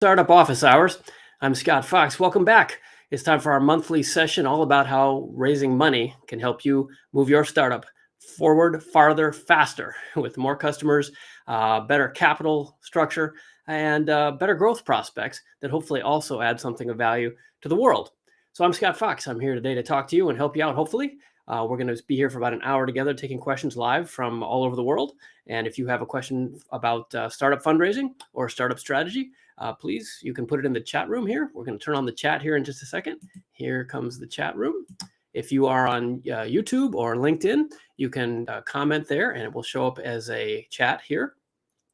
Startup Office Hours. I'm Scott Fox. Welcome back. It's time for our monthly session all about how raising money can help you move your startup forward, farther, faster with more customers, better capital structure, and better growth prospects that hopefully also add something of value to the world. So I'm Scott Fox. I'm here today to talk to you and help you out, hopefully. We're going to be here for about an hour together taking questions live from all over the world. And if you have a question about startup fundraising or startup strategy, please, you can put it in the chat room here. We're going to turn on the chat here in just a second. Here comes the chat room. If you are on YouTube or LinkedIn, you can comment there and it will show up as a chat here.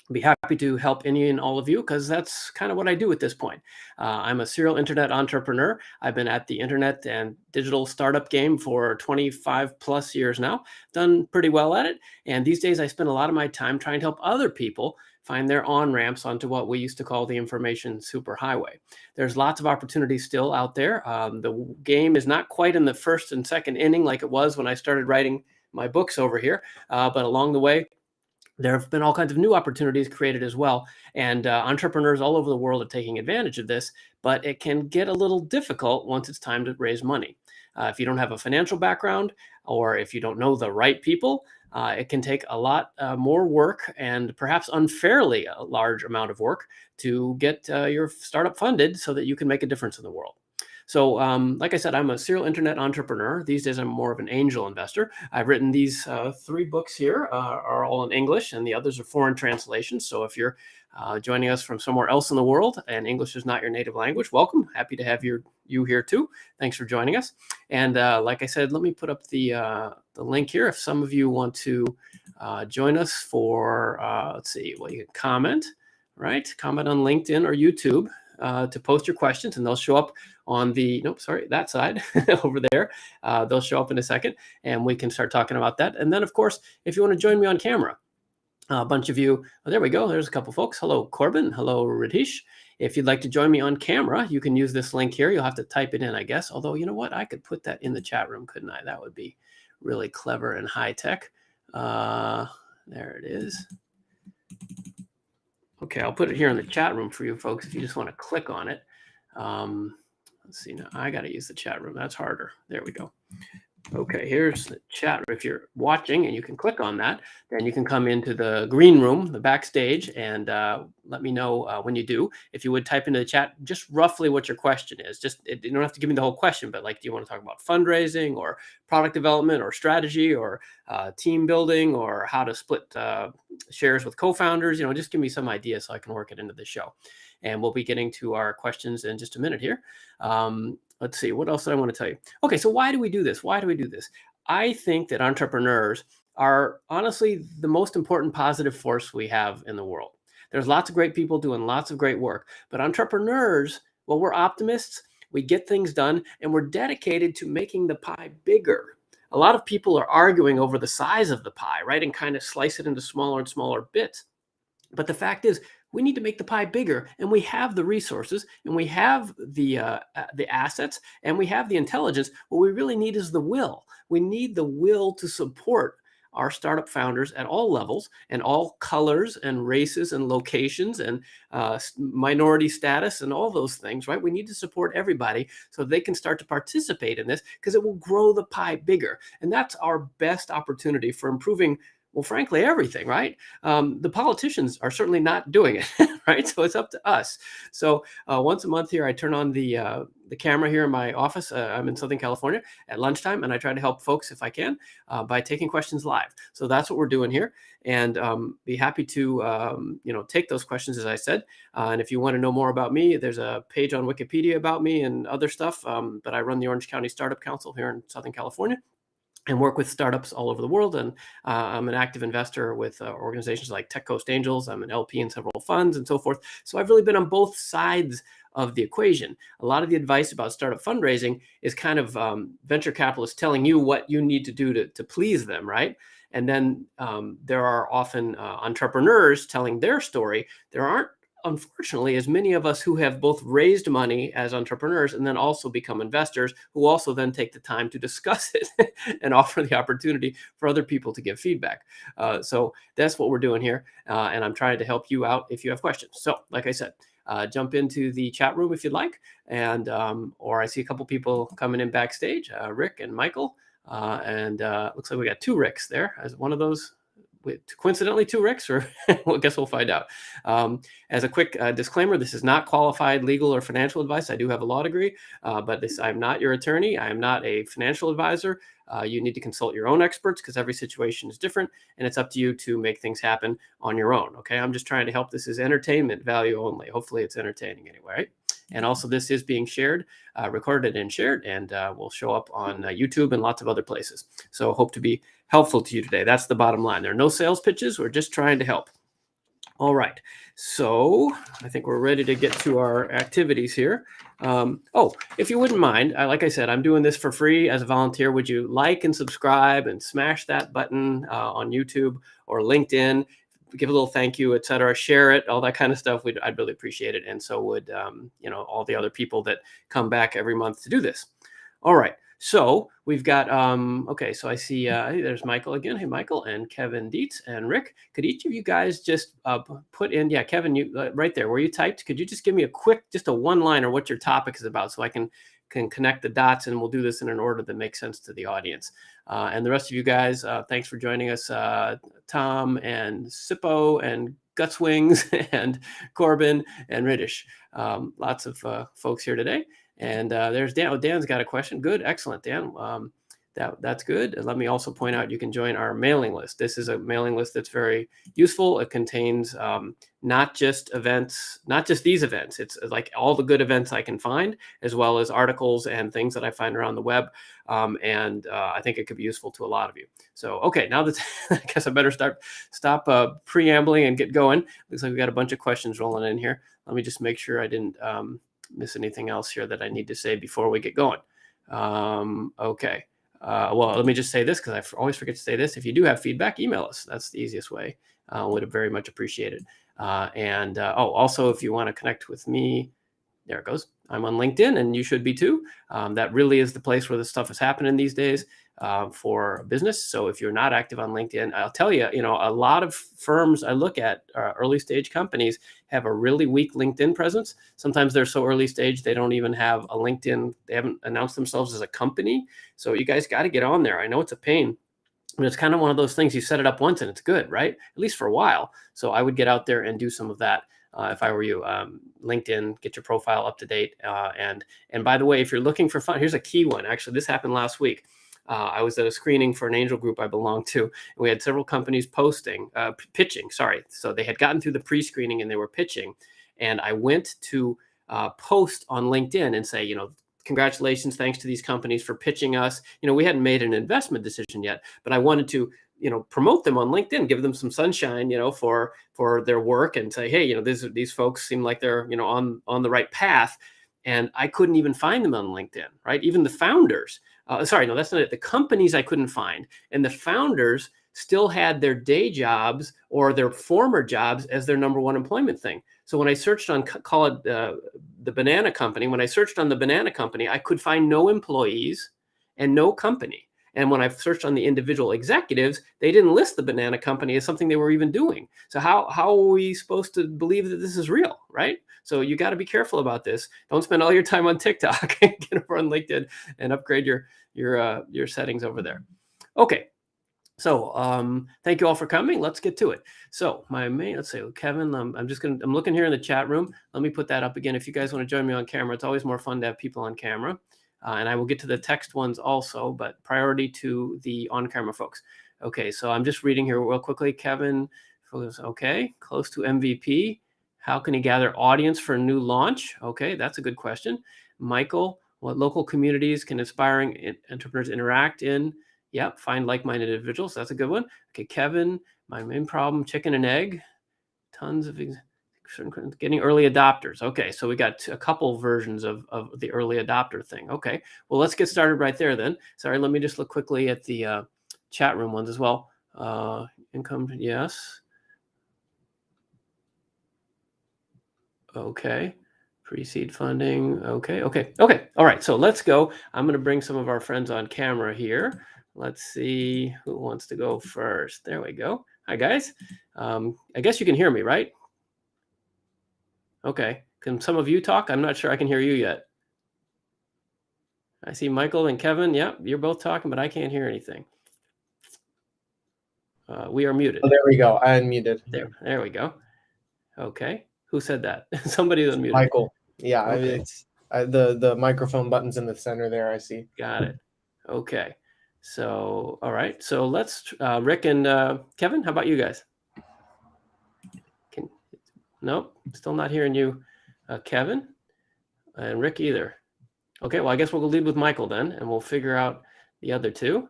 I'd be happy to help any and all of you because that's kind of what I do at this point. I'm a serial internet entrepreneur. I've been at the internet and digital startup game for 25 plus years now, done pretty well at it. And these days I spend a lot of my time trying to help other people find their on-ramps onto what we used to call the information superhighway. There's lots of opportunities still out there. The game is not quite in the first and second inning like it was when I started writing my books over here, but along the way, there have been all kinds of new opportunities created as well. And entrepreneurs all over the world are taking advantage of this, but it can get a little difficult once it's time to raise money. If you don't have a financial background or if you don't know the right people, it can take a lot more work and perhaps unfairly a large amount of work to get your startup funded so that you can make a difference in the world. So like I said, I'm a serial internet entrepreneur. These days, I'm more of an angel investor. I've written these 3 books here are all in English and the others are foreign translations. So if you're joining us from somewhere else in the world and English is not your native language, welcome. Happy to have you here too. Thanks for joining us. And like I said, let me put up the link here. If some of you want to join us for, let's see, well, you can comment, right? Comment on LinkedIn or YouTube. To post your questions and they'll show up on the, that side over there. They'll show up in a second and we can start talking about that. And then of course, if you want to join me on camera, a bunch of you, there we go. There's a couple folks. Hello, Corbin. Hello, Ritesh. If you'd like to join me on camera, you can use this link here. You'll have to type it in, I guess. Although, you know what? I could put that in the chat room, couldn't I? That would be really clever and high tech. There it is. Okay, I'll put it here in the chat room for you folks if you just want to click on it. Let's see, now I got to use the chat room. That's harder. There we go. Okay, here's the chat. If you're watching and you can click on that, then you can come into the green room, the backstage, and let me know when you do. If you would type into the chat just roughly what your question is. You don't have to give me the whole question, but like, do you want to talk about fundraising or product development or strategy or team building or how to split shares with co-founders? Just give me some idea so I can work it into the show. And we'll be getting to our questions in just a minute here. Let's see, what else did I want to tell you? Okay, so why do we do this? Why do we do this? I think that entrepreneurs are honestly the most important positive force we have in the world. There's lots of great people doing lots of great work, but entrepreneurs, well, we're optimists, we get things done, and we're dedicated to making the pie bigger. A lot of people are arguing over the size of the pie, right, and kind of slice it into smaller and smaller bits. But the fact is, we need to make the pie bigger, and we have the resources, and we have the assets, and we have the intelligence. What we really need is the will. We need the will to support our startup founders at all levels and all colors and races and locations and minority status and all those things, right? We need to support everybody so they can start to participate in this because it will grow the pie bigger. And that's our best opportunity for improving, well, frankly, everything, right? The politicians are certainly not doing it, right? So it's up to us. So once a month here, I turn on the camera here in my office. I'm in Southern California at lunchtime, and I try to help folks if I can by taking questions live. So that's what we're doing here, and be happy to take those questions, as I said. And if you want to know more about me, there's a page on Wikipedia about me and other stuff. But I run the Orange County Startup Council here in Southern California and work with startups all over the world. And I'm an active investor with organizations like Tech Coast Angels. I'm an LP in several funds and so forth. So I've really been on both sides of the equation. A lot of the advice about startup fundraising is kind of venture capitalists telling you what you need to do to please them, right? And then there are often entrepreneurs telling their story. There aren't, unfortunately, as many of us who have both raised money as entrepreneurs and then also become investors who also then take the time to discuss it and offer the opportunity for other people to give feedback. So that's what we're doing here. And I'm trying to help you out if you have questions. So like I said, jump into the chat room if you'd like. And or I see a couple people coming in backstage, Rick and Michael. And looks like we got two Ricks there. As one of those, coincidentally, two Ricks, or I guess we'll find out. As a quick disclaimer, this is not qualified legal or financial advice. I do have a law degree, but I'm not your attorney. I am not a financial advisor. You need to consult your own experts because every situation is different, and it's up to you to make things happen on your own. Okay, I'm just trying to help. This is entertainment value only. Hopefully, it's entertaining anyway. Right? And also, this is being shared, recorded and shared, and will show up on YouTube and lots of other places. So hope to be helpful to you today. That's the bottom line. There are no sales pitches. We're just trying to help. All right. So I think we're ready to get to our activities here. If you wouldn't mind, like I said, I'm doing this for free as a volunteer. Would you like and subscribe and smash that button on YouTube or LinkedIn? Give a little thank you, etc. Share it, all that kind of stuff. I'd really appreciate it, and so would all the other people that come back every month to do this. All right, so we've got okay. So I see there's Michael again. Hey, Michael and Kevin Dietz and Rick. Could each of you guys just put in? Yeah, Kevin, you right there where you typed. Could you just give me a quick, just a one-liner what your topic is about, so I can connect the dots, and we'll do this in an order that makes sense to the audience. And the rest of you guys, thanks for joining us, Tom and Sippo and Gutswings and Corbin and Riddish. Lots of folks here today. And there's Dan. Oh, Dan's got a question. Good, excellent, Dan. That's good. Let me also point out you can join our mailing list. This is a mailing list that's very useful. It contains not just events, not just these events. It's like all the good events I can find, as well as articles and things that I find around the web. And I think it could be useful to a lot of you. So, okay, now that I guess I better stop preambling and get going. Looks like we got a bunch of questions rolling in here. Let me just make sure I didn't miss anything else here that I need to say before we get going. Okay. Well, let me just say this, because I always forget to say this. If you do have feedback, email us. That's the easiest way. Would very much appreciate it. Also, if you want to connect with me, there it goes. I'm on LinkedIn, and you should be too. That really is the place where this stuff is happening these days for business. So if you're not active on LinkedIn, I'll tell you, a lot of firms I look at, early stage companies, have a really weak LinkedIn presence. Sometimes they're so early stage, they don't even have a LinkedIn. They haven't announced themselves as a company. So you guys got to get on there. I know it's a pain, but it's kind of one of those things. You set it up once and it's good, right? At least for a while. So I would get out there and do some of that. If I were you, LinkedIn, get your profile up to date. And by the way, if you're looking for fun, here's a key one. Actually, this happened last week. I was at a screening for an angel group I belong to, and we had several companies pitching. Sorry. So they had gotten through the pre-screening and they were pitching. And I went to post on LinkedIn and say, congratulations, thanks to these companies for pitching us. We hadn't made an investment decision yet, but I wanted to promote them on LinkedIn, give them some sunshine, for their work, and say, hey, these folks seem like they're, on the right path. And I couldn't even find them on LinkedIn, right? Even the founders, sorry, no, that's not it. The companies I couldn't find, and the founders still had their day jobs or their former jobs as their number one employment thing. So when I searched on, call it the banana company, when I searched on the banana company, I could find no employees and no company. And when I searched on the individual executives, they didn't list the banana company as something they were even doing. So how are we supposed to believe that this is real, right? So you got to be careful about this. Don't spend all your time on TikTok. Get over on LinkedIn and upgrade your settings over there. Okay. So thank you all for coming. Let's get to it. So let's say Kevin, I'm looking here in the chat room. Let me put that up again. If you guys want to join me on camera, it's always more fun to have people on camera. And I will get to the text ones also, but priority to the on-camera folks. Okay, so I'm just reading here real quickly. Kevin, okay, close to MVP. How can he gather audience for a new launch? Okay, that's a good question. Michael, what local communities can aspiring entrepreneurs interact in? Yep, find like-minded individuals. That's a good one. Okay, Kevin, my main problem, chicken and egg. Tons of getting early adopters. Okay, so we got a couple versions of the early adopter thing. Okay, well, let's get started right there then. Sorry, let me just look quickly at the chat room ones as well. Income, yes. Okay, pre-seed funding. Okay. All right, so let's go. I'm going to bring some of our friends on camera here. Let's see who wants to go first. There we go. Hi, guys. I guess you can hear me, right? Okay, Can some of you talk? I'm not sure I can hear you yet. I see Michael and Kevin. Yep, you're both talking, but I can't hear anything. We are muted. Oh, there we go. I unmuted. There we go. Okay. Who said that? Somebody unmuted. Michael. Yeah, Okay. it's the microphone button's in the center there, I see. Got it. Okay. So, all right. So let's, Rick and Kevin, how about you guys? Nope, still not hearing you, Kevin, and Rick either. Okay, well, I guess we'll lead with Michael then, and we'll figure out the other two.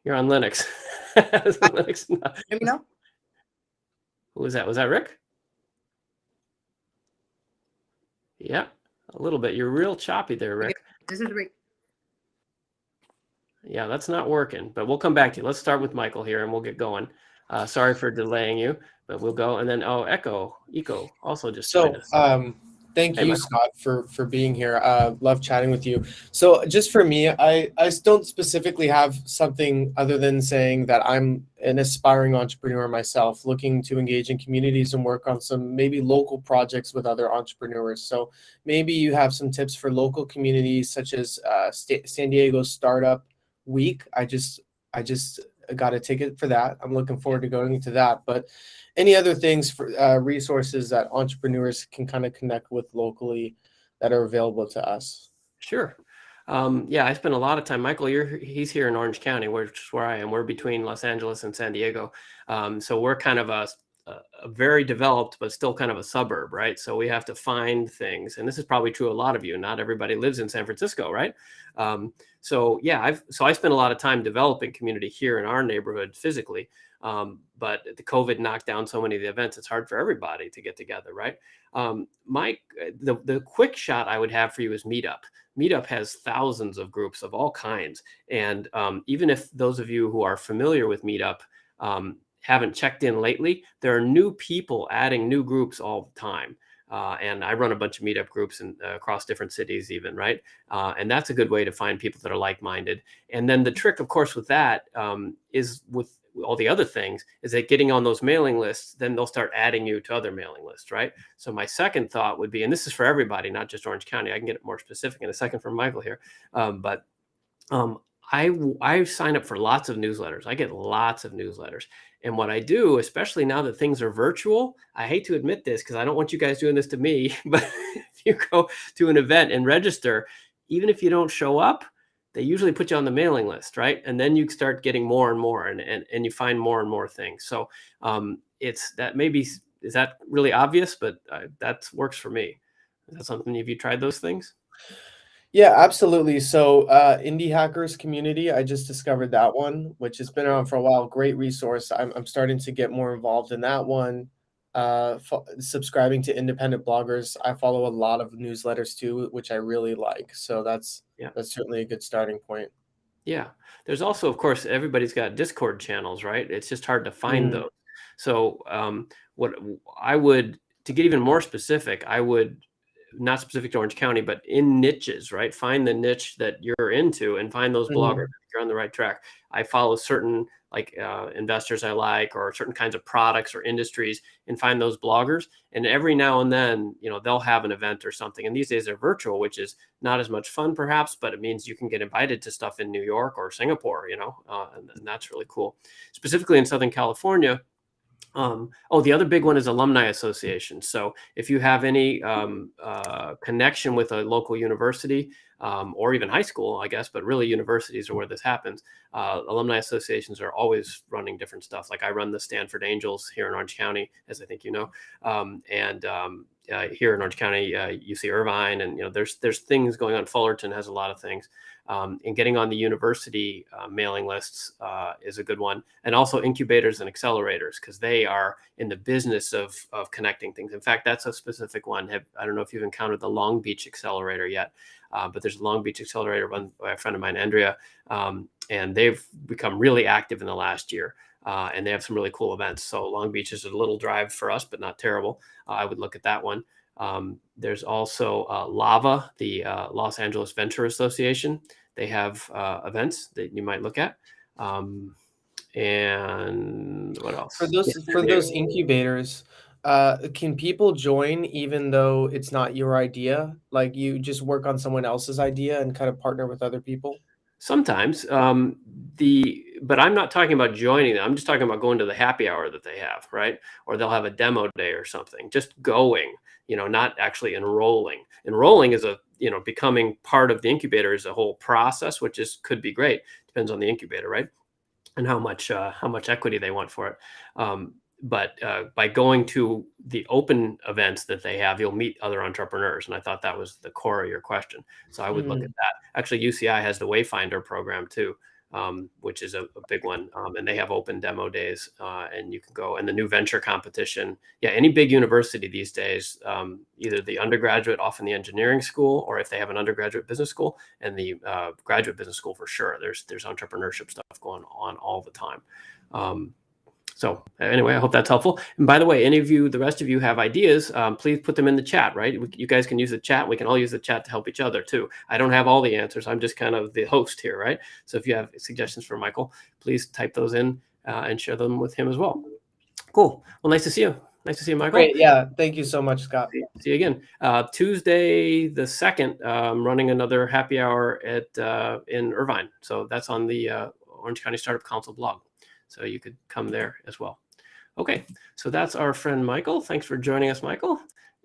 You're on Linux. Linux. Let me know. Who was that? Was that Rick? Yeah, a little bit. You're real choppy there, Rick. This is Rick. Yeah, that's not working, but we'll come back to you. Let's start with Michael here, and we'll get going. Sorry for delaying you, but we'll go. And then, Eco also just joined us. Thank you, Scott, for being here. Love chatting with you. So just for me, I don't specifically have something other than saying that I'm an aspiring entrepreneur myself, looking to engage in communities and work on some maybe local projects with other entrepreneurs. So maybe you have some tips for local communities, such as San Diego Startup Week. I just got a ticket for that. I'm looking forward to going to that. But any other things for resources that entrepreneurs can kind of connect with locally that are available to us? Sure. Yeah, I spent a lot of time. Michael, he's here in Orange County, which is where I am. We're between Los Angeles and San Diego. So we're kind of a very developed, but still kind of a suburb, right? So we have to find things. And this is probably true of a lot of you. Not everybody lives in San Francisco, right? So yeah, I spent a lot of time developing community here in our neighborhood physically. But the COVID knocked down so many of the events, it's hard for everybody to get together, right? Mike, the quick shot I would have for you is Meetup. Meetup has thousands of groups of all kinds. And even if those of you who are familiar with Meetup haven't checked in lately, there are new people adding new groups all the time. And I run a bunch of Meetup groups across different cities even, right? And that's a good way to find people that are like-minded. And then the trick, of course, with that is with all the other things is that getting on those mailing lists, then they'll start adding you to other mailing lists, right? So my second thought would be, and this is for everybody, not just Orange County. I can get it more specific in a second from Michael here. I sign up for lots of newsletters. I get lots of newsletters. And what I do, especially now that things are virtual, I hate to admit this because I don't want you guys doing this to me, but if you go to an event and register, even if you don't show up, they usually put you on the mailing list, right? And then you start getting more and more and you find more and more things. So is that really obvious? But that works for me. Is that something, have you tried those things? Yeah, absolutely. So Indie Hackers Community, I just discovered that one, which has been around for a while. Great resource. I'm starting to get more involved in that one. Subscribing to independent bloggers. I follow a lot of newsletters too, which I really like. So that's certainly a good starting point. Yeah. There's also, of course, everybody's got Discord channels, right? It's just hard to find those. So what I would, to get even more specific, I would, not specific to Orange County, but in niches, right? Find the niche that you're into and find those bloggers. You're on the right track. I follow certain investors I like, or certain kinds of products or industries, and find those bloggers. And every now and then, they'll have an event or something. And these days they're virtual, which is not as much fun perhaps, but it means you can get invited to stuff in New York or Singapore, and that's really cool. Specifically in Southern California, the other big one is alumni association. So if you have any connection with a local university or even high school, I guess, but really universities are where this happens. Alumni associations are always running different stuff. Like I run the Stanford Angels here in Orange County, as I think you know, and here in Orange County, UC Irvine, and there's things going on. Fullerton has a lot of things. And getting on the university mailing lists is a good one. And also incubators and accelerators, because they are in the business of connecting things. In fact, that's a specific one. I don't know if you've encountered the Long Beach Accelerator yet, but there's a Long Beach Accelerator run by a friend of mine, Andrea, and they've become really active in the last year. And they have some really cool events. So Long Beach is a little drive for us, but not terrible. I would look at that one. There's also LAVA, the Los Angeles Venture Association. They have events that you might look at. And what else? For those incubators, Can people join even though it's not your idea? Like you just work on someone else's idea and kind of partner with other people? Sometimes, but I'm not talking about joining them. I'm just talking about going to the happy hour that they have, right? Or they'll have a demo day or something. Just going, not actually enrolling. Enrolling is becoming part of the incubator is a whole process, which could be great. Depends on the incubator, right? And how much equity they want for it. But by going to the open events that they have, you'll meet other entrepreneurs. And I thought that was the core of your question. So I would look at that. Actually, UCI has the Wayfinder program too, which is a big one. And they have open demo days, and you can go. And the new venture competition. Yeah, any big university these days, either the undergraduate off in the engineering school, or if they have an undergraduate business school, and the graduate business school for sure. There's entrepreneurship stuff going on all the time. So anyway, I hope that's helpful. And by the way, the rest of you have ideas, please put them in the chat, right? You guys can use the chat. We can all use the chat to help each other too. I don't have all the answers. I'm just kind of the host here, right? So if you have suggestions for Michael, please type those in and share them with him as well. Cool. Well, nice to see you. Nice to see you, Michael. Great. Yeah. Thank you so much, Scott. See you again. Tuesday the 2nd, running another happy hour in Irvine. So that's on the Orange County Startup Council blog. So you could come there as well. Okay, so that's our friend Michael. Thanks for joining us, Michael.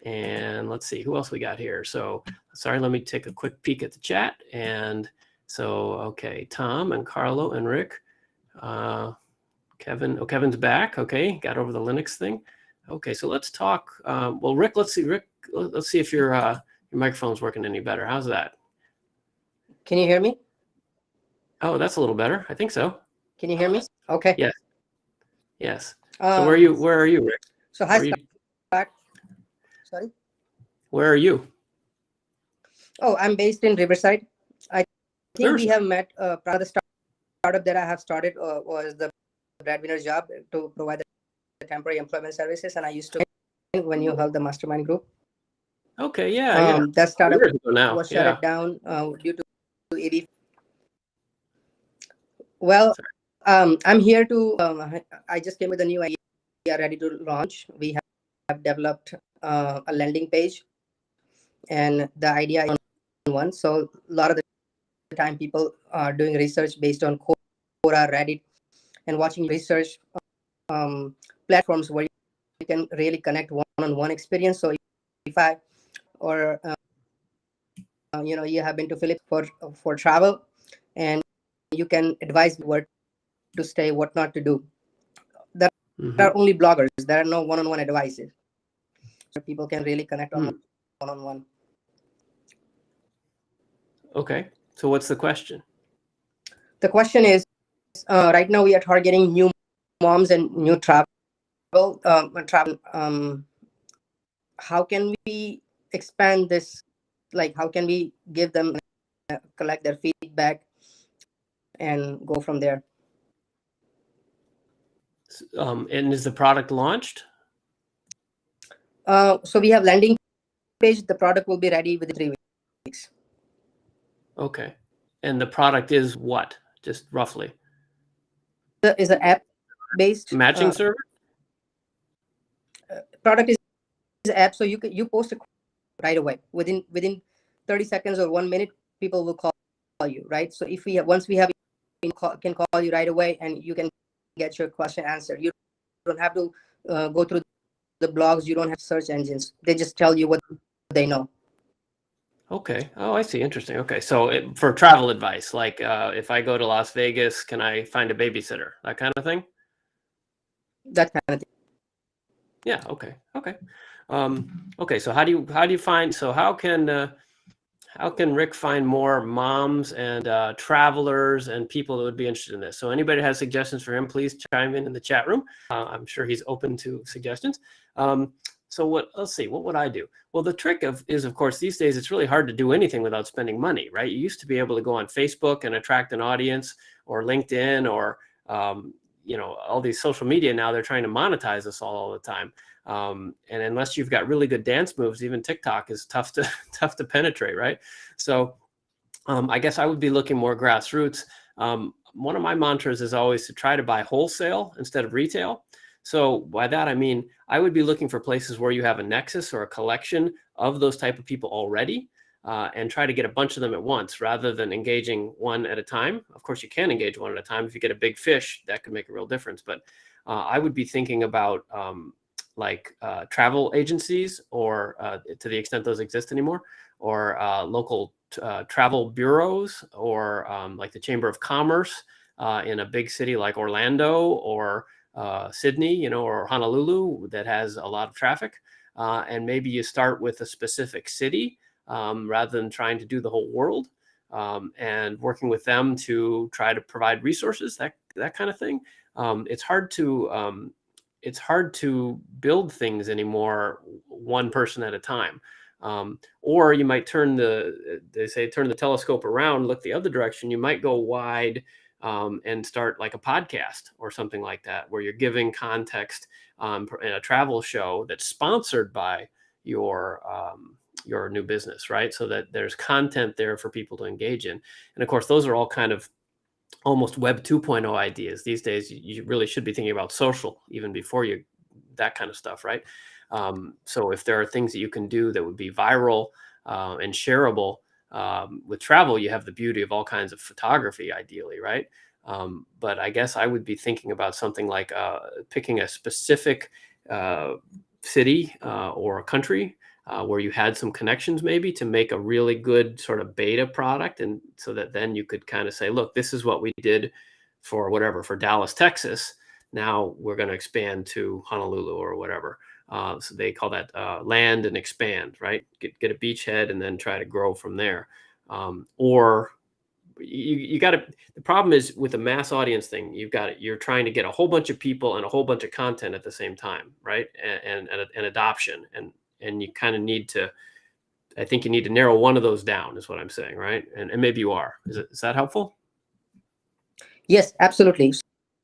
And let's see, who else we got here? So sorry, let me take a quick peek at the chat. And so, okay, Tom and Carlo and Rick. Kevin, Kevin's back. Okay, got over the Linux thing. Okay, so let's talk. Well, Rick, let's see if your microphone's working any better. How's that? Can you hear me? Oh, that's a little better. I think so. Can you hear me? Okay. Yes. Yes. So where are you, Rick? So hi, Scott. Sorry. Where are you? Oh, I'm based in Riverside. I think we have met. Part of the startup that I have started was the breadwinner's job to provide the temporary employment services, and I used to when you held the mastermind group. Okay. Yeah. That startup was shut down due to AD. Well. I'm here to, I just came with a new idea ready to launch. We have developed a landing page, and the idea is one. So a lot of the time people are doing research based on Quora, Reddit, and watching research platforms where you can really connect one-on-one experience. So if I, or, you have been to Philippines for travel, and you can advise where to stay, what not to do. There are only bloggers. There are no one-on-one advices. So people can really connect on one-on-one. Okay. So what's the question? The question is, right now we are targeting new moms and new travel. How can we expand this? Like, how can we give them, collect their feedback, and go from there? And is the product launched? So we have landing page. The product will be ready within 3 weeks. Okay. And the product is what? Just roughly. Is an app-based matching server. Product is app, so you post it right away within 30 seconds or 1 minute. People will call you, right? So if once we have can call you right away, and you can get your question answered. You don't have to go through the blogs. You don't have search engines. They just tell you what they know. Okay. Oh, I see. Interesting. Okay. So for travel advice, like if I go to Las Vegas, can I find a babysitter? That kind of thing? That kind of thing. Yeah. Okay. Okay. Okay. So how do you find, so how can Rick find more moms and travelers and people that would be interested in this? So anybody has suggestions for him, please chime in the chat room. I'm sure he's open to suggestions. So let's see, what would I do? Well, the trick is, of course, these days, it's really hard to do anything without spending money, right? You used to be able to go on Facebook and attract an audience, or LinkedIn, or, all these social media. Now they're trying to monetize us all the time. And unless you've got really good dance moves, even TikTok is tough to penetrate, right? So I guess I would be looking more grassroots. One of my mantras is always to try to buy wholesale instead of retail. So by that, I mean, I would be looking for places where you have a nexus or a collection of those type of people already, and try to get a bunch of them at once rather than engaging one at a time. Of course, you can engage one at a time. If you get a big fish, that could make a real difference. But I would be thinking about travel agencies, or to the extent those exist anymore, or local travel bureaus, or like the Chamber of Commerce in a big city like Orlando or Sydney, or Honolulu that has a lot of traffic. And maybe you start with a specific city rather than trying to do the whole world, and working with them to try to provide resources, that kind of thing. It's hard to build things anymore one person at a time. Or you might turn the telescope around, look the other direction. You might go wide and start like a podcast or something like that, where you're giving context in a travel show that's sponsored by your new business, right? So that there's content there for people to engage in. And of course, those are all kind of almost Web 2.0 ideas. These days, you really should be thinking about social even before that kind of stuff, right? So if there are things that you can do that would be viral and shareable, with travel, you have the beauty of all kinds of photography, ideally, right? But I guess I would be thinking about something like picking a specific city or a country where you had some connections, maybe, to make a really good sort of beta product. And so that then you could kind of say, look, this is what we did for Dallas, Texas. Now we're going to expand to Honolulu or whatever. So they call that land and expand, right? Get a beachhead and then try to grow from there. Or you got to, the problem is with the mass audience thing, you're trying to get a whole bunch of people and a whole bunch of content at the same time, right? And adoption. And you kind of I think you need to narrow one of those down, is what I'm saying, right? And maybe you are. Is that helpful? Yes, absolutely.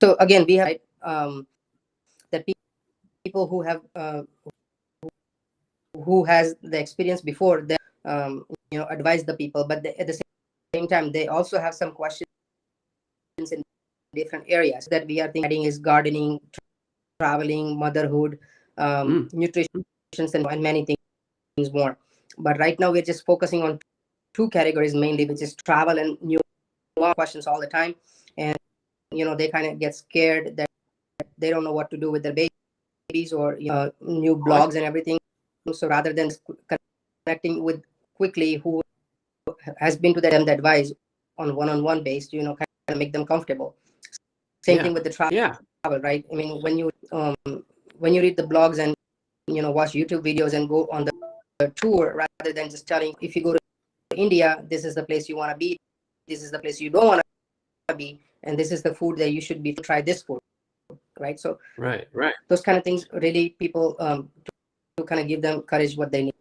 So again, we have that people who has the experience before that advise the people, but at the same time they also have some questions in different areas that we are thinking is gardening, traveling, motherhood, nutrition, and many things more. But right now we're just focusing on two categories mainly, which is travel and new questions all the time. And they kind of get scared that they don't know what to do with their babies, or new blogs and everything. So rather than connecting with quickly who has been to them, the advice on one-on-one based, kind of make them comfortable. Same thing with the travel, right? I mean, when you read the blogs and watch YouTube videos and go on the tour, rather than just telling, if you go to India, this is the place you want to be, this is the place you don't want to be, and this is the food that you should try this food, right? So right, those kind of things really people to kind of give them courage what they need.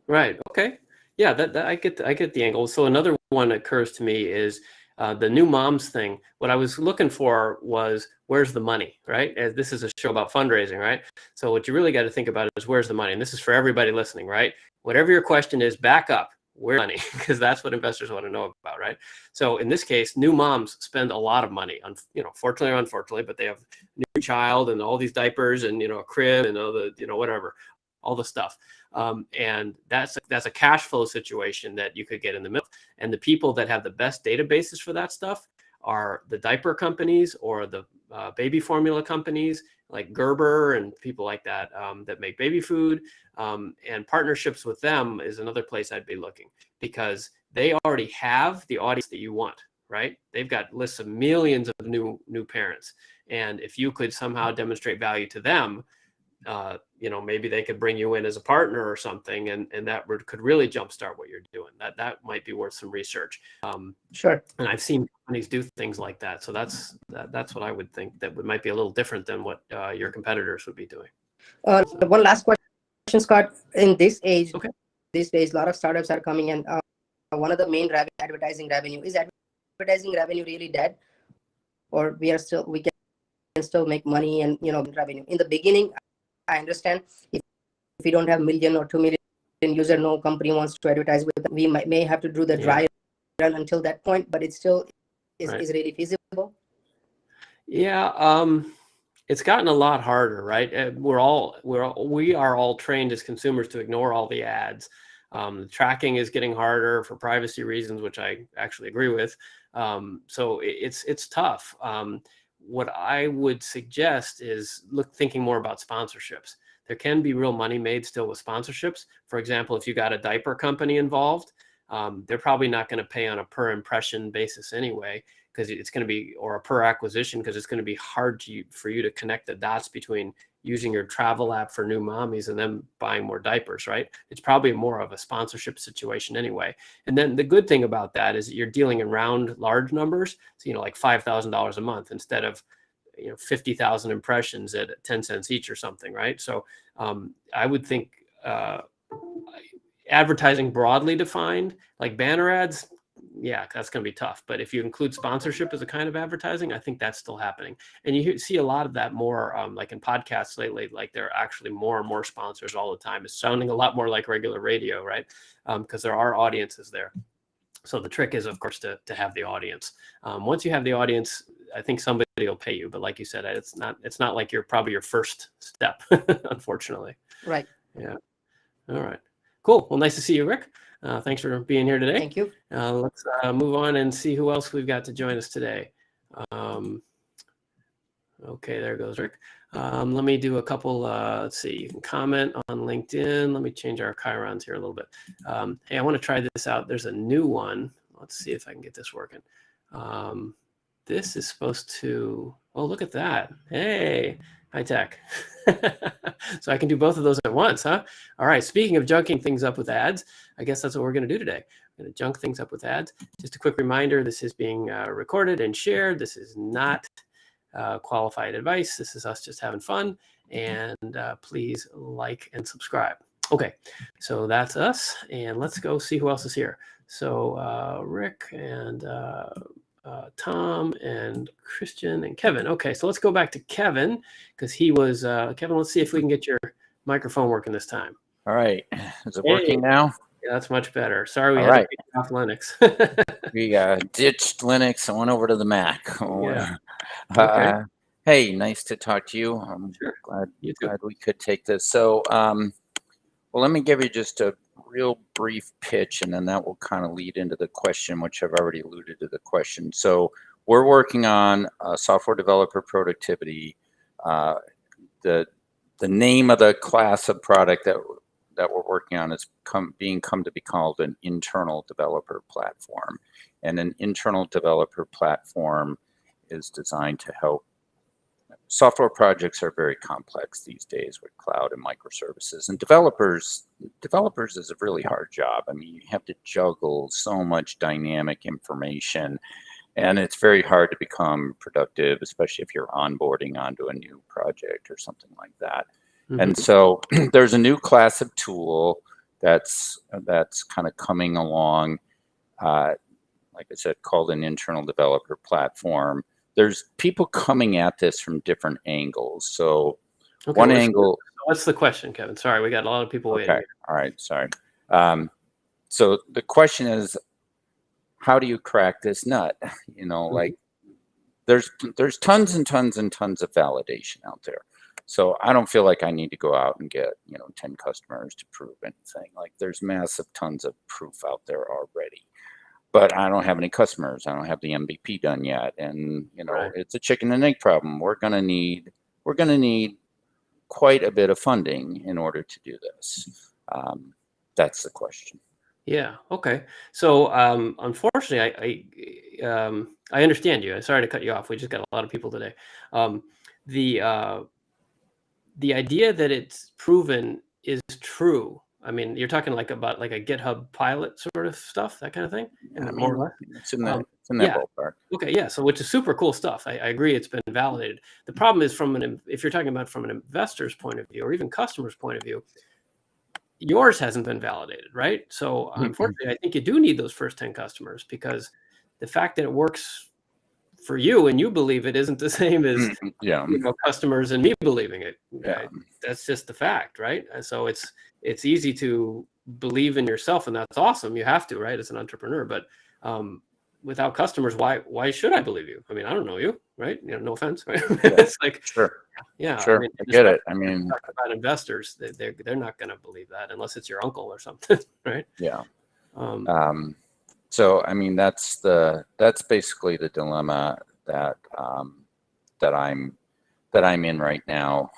Right. Okay. Yeah, that I get the angle. So another one occurs to me is the new moms thing. What I was looking for was, where's the money, right? As this is a show about fundraising, right? So what you really got to think about is, where's the money? And this is for everybody listening, right? Whatever your question is, back up. Where's money? Because that's what investors want to know about, right? So in this case, new moms spend a lot of money on, fortunately or unfortunately, but they have a new child and all these diapers and, a crib and all the, whatever, all the stuff. And that's a cash flow situation that you could get in the middle. And the people that have the best databases for that stuff are the diaper companies or the baby formula companies like Gerber and people like that that make baby food. And partnerships with them is another place I'd be looking, because they already have the audience that you want, right? They've got lists of millions of new parents. And if you could somehow demonstrate value to them, maybe they could bring you in as a partner or something, and that could really jumpstart what you're doing. That might be worth some research. Sure. And I've seen companies do things like that. So that's what I would think that might be a little different than what your competitors would be doing. One last question, Scott. In this age, okay. These days, a lot of startups are coming, and one of the main advertising revenue. Is advertising revenue really dead, or we can still make money and revenue? In the beginning, I understand if we don't have 1 million or 2 million user, no company wants to advertise with them. We may have to do the dry run until that point, but it still is really feasible. Yeah. It's gotten a lot harder, right? We are all trained as consumers to ignore all the ads. The tracking is getting harder for privacy reasons, which I actually agree with. So it's tough. What I would suggest is thinking more about sponsorships. There can be real money made still with sponsorships. For example, if you got a diaper company involved, they're probably not going to pay on a per impression basis anyway, because it's going to be, or a per acquisition, because it's going to be hard for you to connect the dots between using your travel app for new mommies and them buying more diapers, right? It's probably more of a sponsorship situation anyway. And then the good thing about that is that you're dealing in round large numbers. So, like $5,000 a month instead of 50,000 impressions at 10 cents each or something, right? So I would think advertising broadly defined, like banner ads, yeah, that's going to be tough. But if you include sponsorship as a kind of advertising, I think that's still happening. And you see a lot of that more like in podcasts lately, like there are actually more and more sponsors all the time. It's sounding a lot more like regular radio, right? Because there are audiences there. So the trick is, of course, to have the audience. Once you have the audience, I think somebody will pay you. But like you said, it's not like you're probably your first step, unfortunately. Right. Yeah. All right. Cool. Well, nice to see you, Rick. Thanks for being here today. Thank you. Let's move on and see who else we've got to join us today. Okay, there goes Rick. Let me do a couple, let's see, you can comment on LinkedIn. Let me change our chyrons here a little bit. Hey, I want to try this out. There's a new one. Let's see if I can get this working. This is supposed to, oh, look at that. Hey, high tech. So I can do both of those at once, huh? All right, speaking of junking things up with ads, I guess that's what we're going to do today. I'm going to junk things up with ads. Just a quick reminder, this is being recorded and shared. This is not qualified advice. This is us just having fun. And please like and subscribe. Okay, so that's us. And let's go see who else is here. So Rick and Tom and Christian and Kevin. Okay, so let's go back to Kevin because he was, Kevin, let's see if we can get your microphone working this time. All right. Is it working now? Yeah, that's much better. Sorry, we All had right. to take off Linux. We ditched Linux and went over to the Mac. Yeah. Okay. Hey, nice to talk to you. I'm Sure. glad You too. we could take this. So, well, let me give you just a real brief pitch, and then that will kind of lead into the question, which I've already alluded to the question. So we're working on software developer productivity. The name of the class of product that we're working on is come to be called an internal developer platform. And an internal developer platform is designed to help. Software projects are very complex these days with cloud and microservices, and developers is a really hard job. I mean, you have to juggle so much dynamic information, and it's very hard to become productive, especially if you're onboarding onto a new project or something like that. Mhm. And so there's a new class of tool that's kind of coming along, like I said, called an internal developer platform. There's people coming at this from different angles. So Okay, one angle. What's the question, Kevin? Sorry, we got a lot of people waiting. Okay. All right. Sorry. So the question is, how do you crack this nut? Like there's tons and tons and tons of validation out there. So I don't feel like I need to go out and get, 10 customers to prove anything. Like there's massive tons of proof out there already. But I don't have any customers. I don't have the MVP done yet. And, Right. It's a chicken and egg problem. We're going to need quite a bit of funding in order to do this. That's the question. Yeah. Okay. So unfortunately, I understand you. Sorry to cut you off. We just got a lot of people today. The idea that it's proven is true. I mean, you're talking about like a GitHub pilot sort of stuff, that kind of thing. I mean, more or less. it's in that yeah. ballpark. Okay, yeah. So which is super cool stuff. I agree, it's been validated. The problem is if you're talking about from an investor's point of view or even customer's point of view, yours hasn't been validated, right? So unfortunately, I think you do need those first 10 customers because the fact that it works for you and you believe it isn't the same as customers and me believing it. Yeah. That's just the fact, right? And so it's easy to believe in yourself, and that's awesome. You have to, right, as an entrepreneur. But without customers, why should I believe you? I mean, I don't know you, right? You know, no offense, right? Yeah. It's like, Sure. yeah, Sure. mean, I get it. especially I mean, talk about investors, they're not going to believe that unless it's your uncle or something, right? yeah. Um, So, I mean, that's basically the dilemma that, that I'm in right now.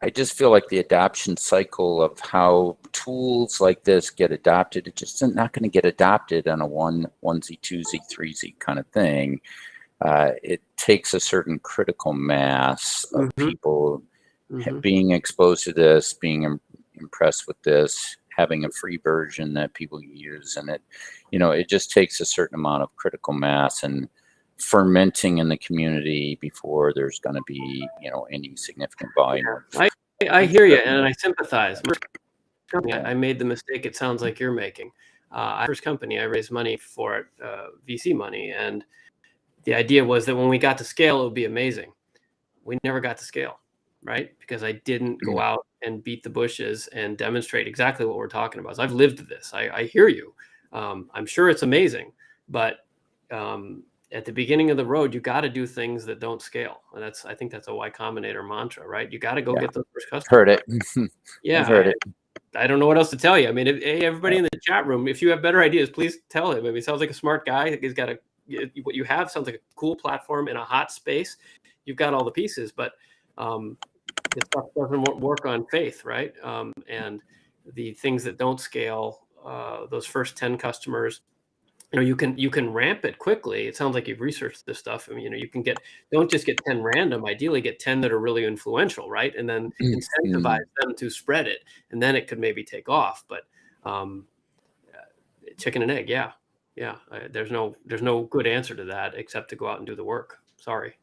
I just feel like the adoption cycle of how tools like this get adopted, it just is not going to get adopted on a onesie, twosie, threesie kind of thing. It takes a certain critical mass of Mhm. people mhm. being exposed to this, being impressed with this, having a free version that people use, and it just takes a certain amount of critical mass and fermenting in the community before there's going to be any significant volume. I hear you, and I sympathize. Yeah. I made the mistake it sounds like you're making. First company, I raised money for it, VC money, and the idea was that when we got to scale, it would be amazing. We never got to scale, right? Because I didn't go out and beat the bushes and demonstrate exactly what we're talking about. So I've lived this. I hear you. I'm sure it's amazing, but at the beginning of the road, you got to do things that don't scale, and I think that's a Y Combinator mantra, right? You got to go get those first customers. Heard it. Yeah, I've heard it. I don't know what else to tell you. I mean, hey, everybody in the chat room, if you have better ideas, please tell him. I mean, he sounds like a smart guy. He's got what you have sounds like a cool platform in a hot space. You've got all the pieces, but this stuff doesn't work on faith, right? And the things that don't scale, those first 10 customers, you can ramp it quickly. It sounds like you've researched this stuff. I mean, you can don't just get 10 random, ideally get 10 that are really influential, right? And then incentivize them to spread it. And then it could maybe take off. But chicken and egg, yeah. Yeah. There's no good answer to that except to go out and do the work. Sorry.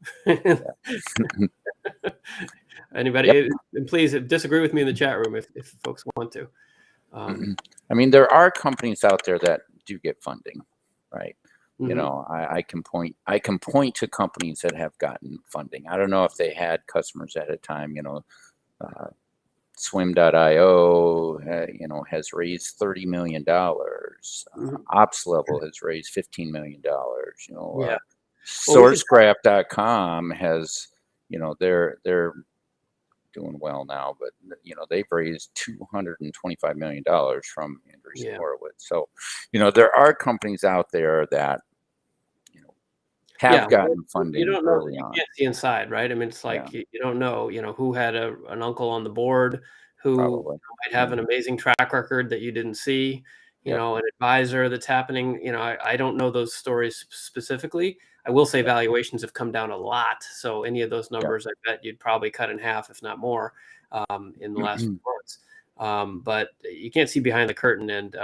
Anybody, and please disagree with me in the chat room if folks want to. I mean, there are companies out there that do get funding, right? I can point to companies that have gotten funding. I don't know if they had customers at a time. Swim.io, has raised $30 million. Ops Level has raised $15 million. Sourcegraph.com has, they're doing well now, but they've raised $225 million from Andreessen Horowitz. So, there are companies out there that have gotten funding. You don't know. Early You on. can't see inside, right? I mean, it's like you don't know. Who had an uncle on the board who might have an amazing track record that you didn't see. An advisor that's happening. I don't know those stories specifically. I will say valuations have come down a lot. So any of those numbers, I bet you'd probably cut in half, if not more, in the last few months. But you can't see behind the curtain, and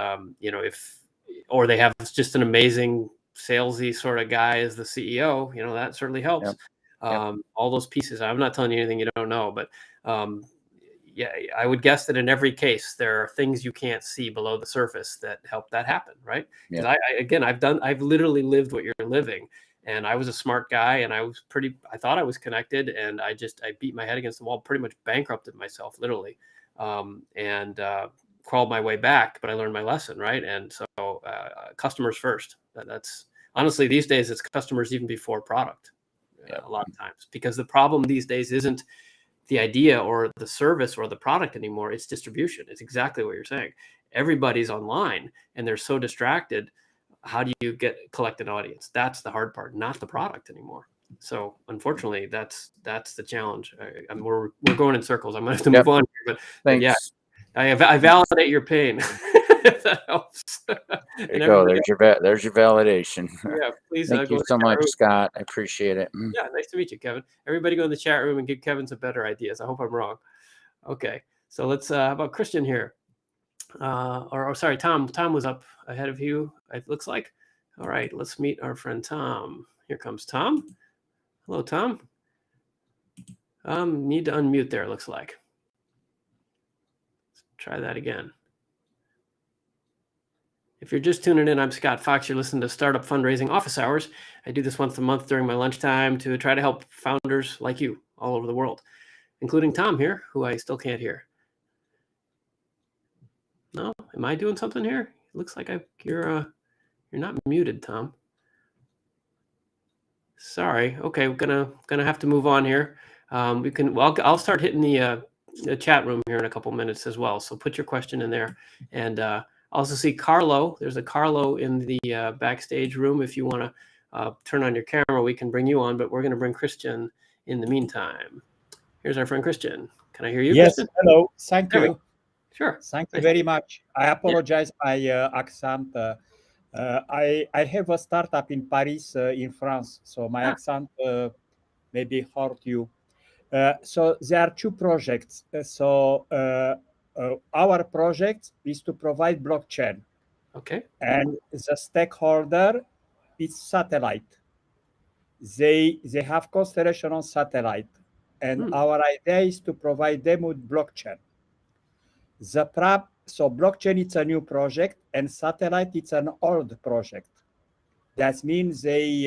or they have just an amazing salesy sort of guy as the CEO. That certainly helps. All those pieces. I'm not telling you anything you don't know, but I would guess that in every case there are things you can't see below the surface that help that happen, right? Because I've literally lived what you're living. And I was a smart guy, and I thought I was connected, and I beat my head against the wall, pretty much bankrupted myself, literally, and crawled my way back. But I learned my lesson, right? And so customers first. That's honestly these days it's customers even before product, a lot of times, because the problem these days isn't the idea or the service or the product anymore. It's distribution. It's exactly what you're saying. Everybody's online, and they're so distracted. How do you collect an audience? That's the hard part, not the product anymore. So unfortunately, that's the challenge. We're going in circles. I'm going to have to move on here, but yeah, I validate your pain. If that helps. There you go. There's your validation. Yeah, please. Thank you so much, Scott. I appreciate it. Yeah, nice to meet you, Kevin. Everybody go in the chat room and give Kevin some better ideas. I hope I'm wrong. Okay, so let's. How about Christian here? Or sorry, Tom. Tom was up ahead of you, it looks like. All right, let's meet our friend Tom. Here comes Tom. Hello, Tom. Need to unmute there, it looks like. Let's try that again. If you're just tuning in, I'm Scott Fox. You're listening to Startup Fundraising Office Hours. I do this once a month during my lunchtime to try to help founders like you all over the world, including Tom here, who I still can't hear. No, am I doing something here? It looks like you're not muted, Tom. Sorry. Okay, we're gonna have to move on here. We can. Well, I'll start hitting the chat room here in a couple minutes as well. So put your question in there, and also see Carlo. There's a Carlo in the backstage room. If you want to turn on your camera, we can bring you on. But we're going to bring Christian in the meantime. Here's our friend Christian. Can I hear you, Yes, Christian? hello. Thank There we you. Sure. Thank you Nice. very much. I apologize my accent. I have a startup in Paris, in France, so my accent maybe hurt you. So there are two projects. Our project is to provide blockchain, Okay. and the stakeholder is satellite. They have constellation on satellite, and our idea is to provide them with blockchain. So blockchain it's a new project, and satellite it's an old project. That means they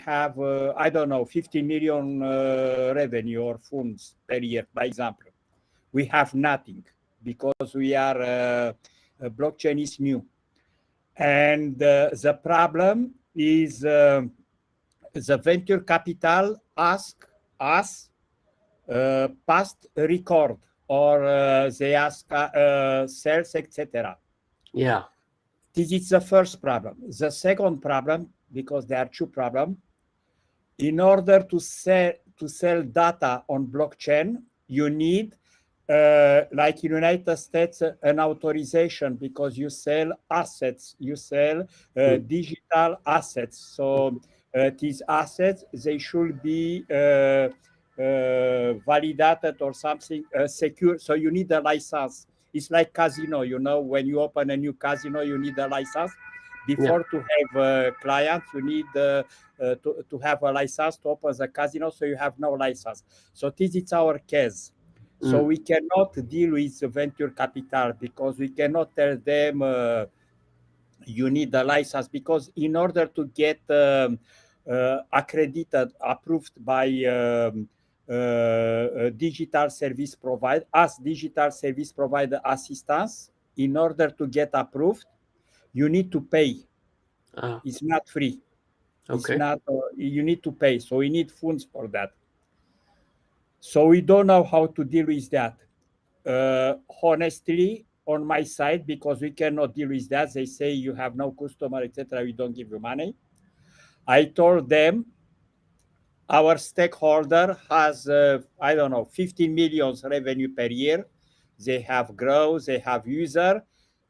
have I don't know 50 million revenue or funds per year, by example. We have nothing because we are blockchain is new, and the problem is the venture capital ask us past record, or they ask sales, etc. Yeah. This is the first problem. The second problem, because there are two problems, in order to sell data on blockchain, you need, like in United States, an authorization, because you sell assets, you sell digital assets. So these assets, they should be validated or something secure. So you need a license. It's like casino, when you open a new casino, you need a license. Before to have clients, you need to have a license to open the casino, so you have no license. So this is our case. So we cannot deal with the venture capital, because we cannot tell them you need a license, because in order to get accredited, approved by digital service provider, as digital service provider assistance, in order to get approved, you need to pay. It's not free. Okay. It's not. You need to pay. So we need funds for that. So we don't know how to deal with that. Honestly, on my side, because we cannot deal with that, they say you have no customer, etc. We don't give you money. I told them our stakeholder has, I don't know, 15 million revenue per year. They have growth, they have user.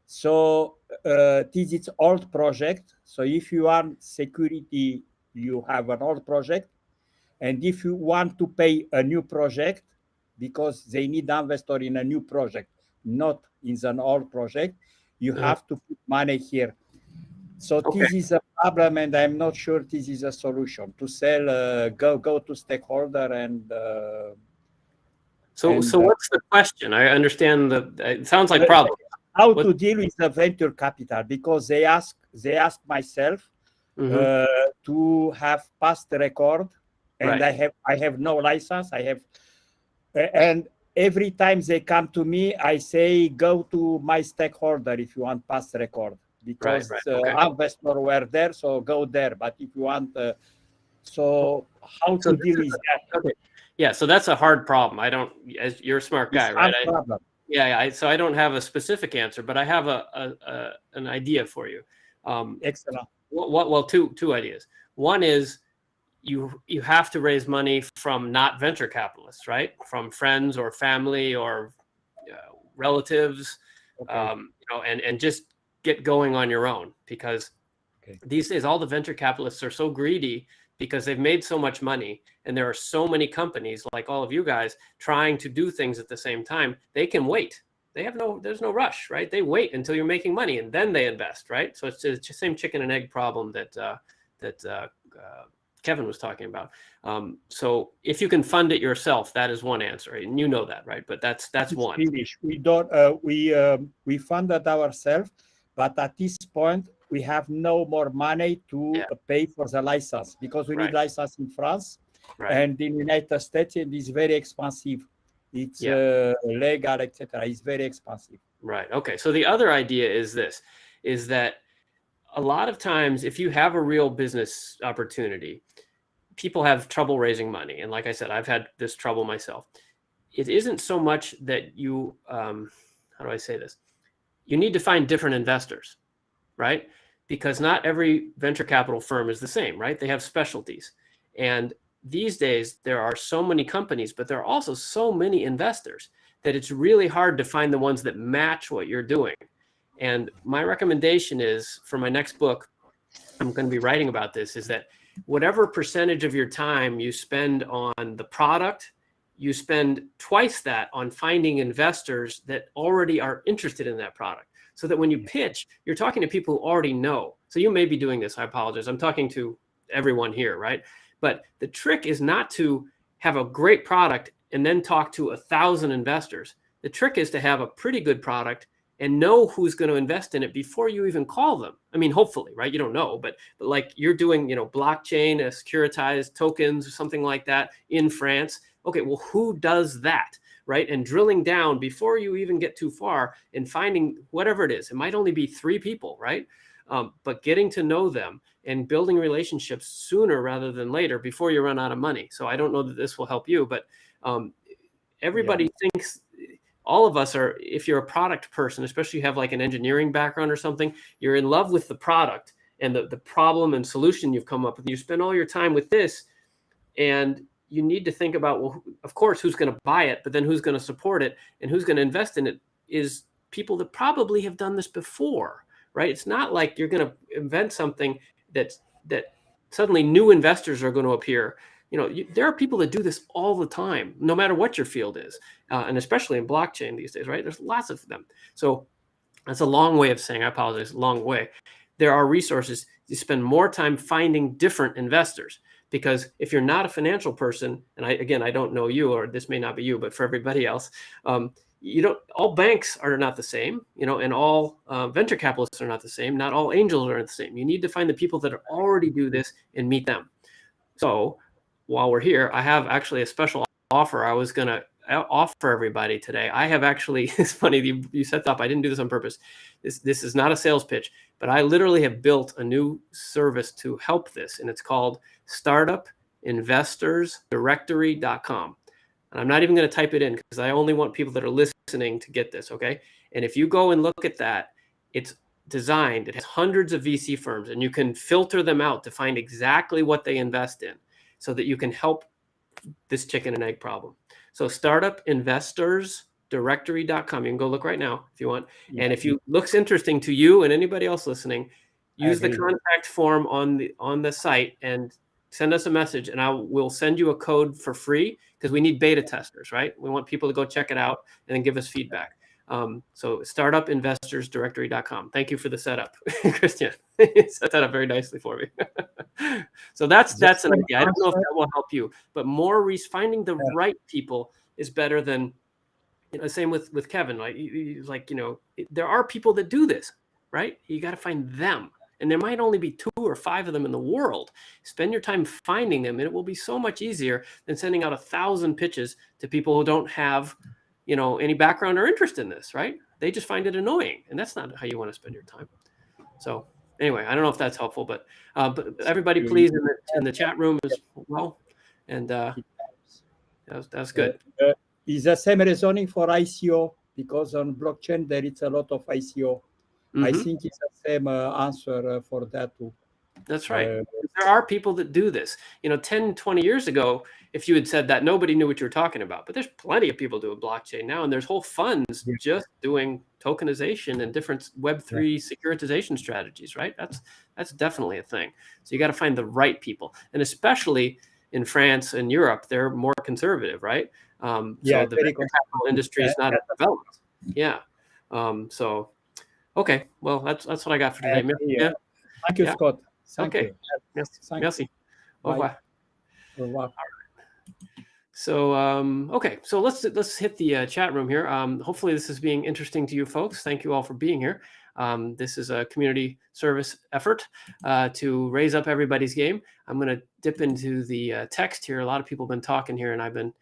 So this is old project. So if you want security, you have an old project. And if you want to pay a new project, because they need investor in a new project, not in an old project, you have to put money here. So this is a problem, and I'm not sure this is a solution to sell. Go to stakeholder and. So what's the question? I understand it sounds like problem. How to deal with the venture capital, because they ask myself to have past record, and I have no license. And every time they come to me, I say go to my stakeholder if you want past record, because investors were there, so go there. But if you want, so how to deal with that? Okay. Yeah, so that's a hard problem. I don't, as you're a smart guy, right? So I don't have a specific answer, but I have an idea for you. Excellent. Well, two ideas. One is you have to raise money from not venture capitalists, right? From friends or family or relatives, and just get going on your own, because these days all the venture capitalists are so greedy, because they've made so much money, and there are so many companies like all of you guys trying to do things at the same time. They can wait. There's no rush, right? They wait until you're making money and then they invest, right? So it's the same chicken and egg problem that Kevin was talking about. So if you can fund it yourself, that is one answer, and you know that, right? But that's one. Finish. We don't. We funded ourselves, but at this point we have no more money to pay for the license, because we need license in France and in the United States, and it's very expensive. It's legal, etc. It's very expensive. Right. Okay. So the other idea is this: is that a lot of times, if you have a real business opportunity, people have trouble raising money. And like I said, I've had this trouble myself. It isn't so much that you, how do I say this? You need to find different investors, right? Because not every venture capital firm is the same, right? They have specialties. And these days, there are so many companies, but there are also so many investors that it's really hard to find the ones that match what you're doing. And my recommendation is for my next book, I'm going to be writing about this, is that whatever percentage of your time you spend on the product, you spend twice that on finding investors that already are interested in that product. So that when you pitch, you're talking to people who already know. So you may be doing this. I apologize. I'm talking to everyone here, right? But the trick is not to have a great product and then talk to 1,000 investors. The trick is to have a pretty good product and know who's going to invest in it before you even call them. I mean, hopefully, right? You don't know, but like you're doing, blockchain, securitized tokens or something like that in France. Okay, well, who does that, right? And drilling down before you even get too far and finding whatever it is. It might only be 3 people, right? But getting to know them and building relationships sooner rather than later before you run out of money. So I don't know that this will help you, but everybody thinks, all of us are, if you're a product person, especially you have like an engineering background or something, you're in love with the product and the problem and solution you've come up with. You spend all your time with this, and you need to think about, well, of course, who's going to buy it, but then who's going to support it and who's going to invest in it is people that probably have done this before, right? It's not like you're going to invent something that suddenly new investors are going to appear. There are people that do this all the time, no matter what your field is, and especially in blockchain these days, right? There's lots of them. So that's a long way of saying, I apologize, long way. There are resources. You spend more time finding different investors, because if you're not a financial person, and I don't know you, or this may not be you, but for everybody else, all banks are not the same, and all venture capitalists are not the same. Not all angels are the same. You need to find the people that already do this and meet them. So while we're here, I have actually a special offer I was going to offer everybody today. I have actually, it's funny, you set up, I didn't do this on purpose. This is not a sales pitch, but I literally have built a new service to help this, and it's called startupinvestorsdirectory.com. And I'm not even going to type it in because I only want people that are listening to get this, okay? And if you go and look at that, it's designed, it has hundreds of VC firms, and you can filter them out to find exactly what they invest in so that you can help this chicken and egg problem. So startupinvestorsdirectory.com. You can go look right now if you want. Yeah. And if it looks interesting to you and anybody else listening, use the contact form on the site and send us a message, and we'll send you a code for free, because we need beta testers, right? We want people to go check it out and then give us feedback. So startupinvestorsdirectory.com. Thank you for the setup, Christian. You set that up very nicely for me. So that's an idea. I don't know if that will help you, but finding the right people is better than, same with Kevin. There are people that do this, right? You got to find them. And there might only be 2 or 5 of them in the world. Spend your time finding them, and it will be so much easier than sending out 1,000 pitches to people who don't have, any background or interest in this, right? They just find it annoying, and that's not how you want to spend your time. So anyway, I don't know if that's helpful, but everybody, please, in the chat room as well. And that's good. Is the same reasoning for ICO, because on blockchain there is a lot of ICO. Mm-hmm. I think it's the same answer for that too. That's right. There are people that do this. 10, 20 years ago, if you had said that, nobody knew what you were talking about. But there's plenty of people doing blockchain now, and there's whole funds just doing tokenization and different Web3 securitization strategies, right? That's definitely a thing. So you got to find the right people. And especially in France and Europe, they're more conservative, right? So the venture capital industry is not developed. Yeah. Okay, well, that's what I got for today. Thank you, Scott. Thank you. Merci. Au revoir. Au revoir. So, okay, so let's hit the chat room here. Hopefully this is being interesting to you folks. Thank you all for being here. This is a community service effort to raise up everybody's game. I'm going to dip into the text here. A lot of people have been talking here, and I've been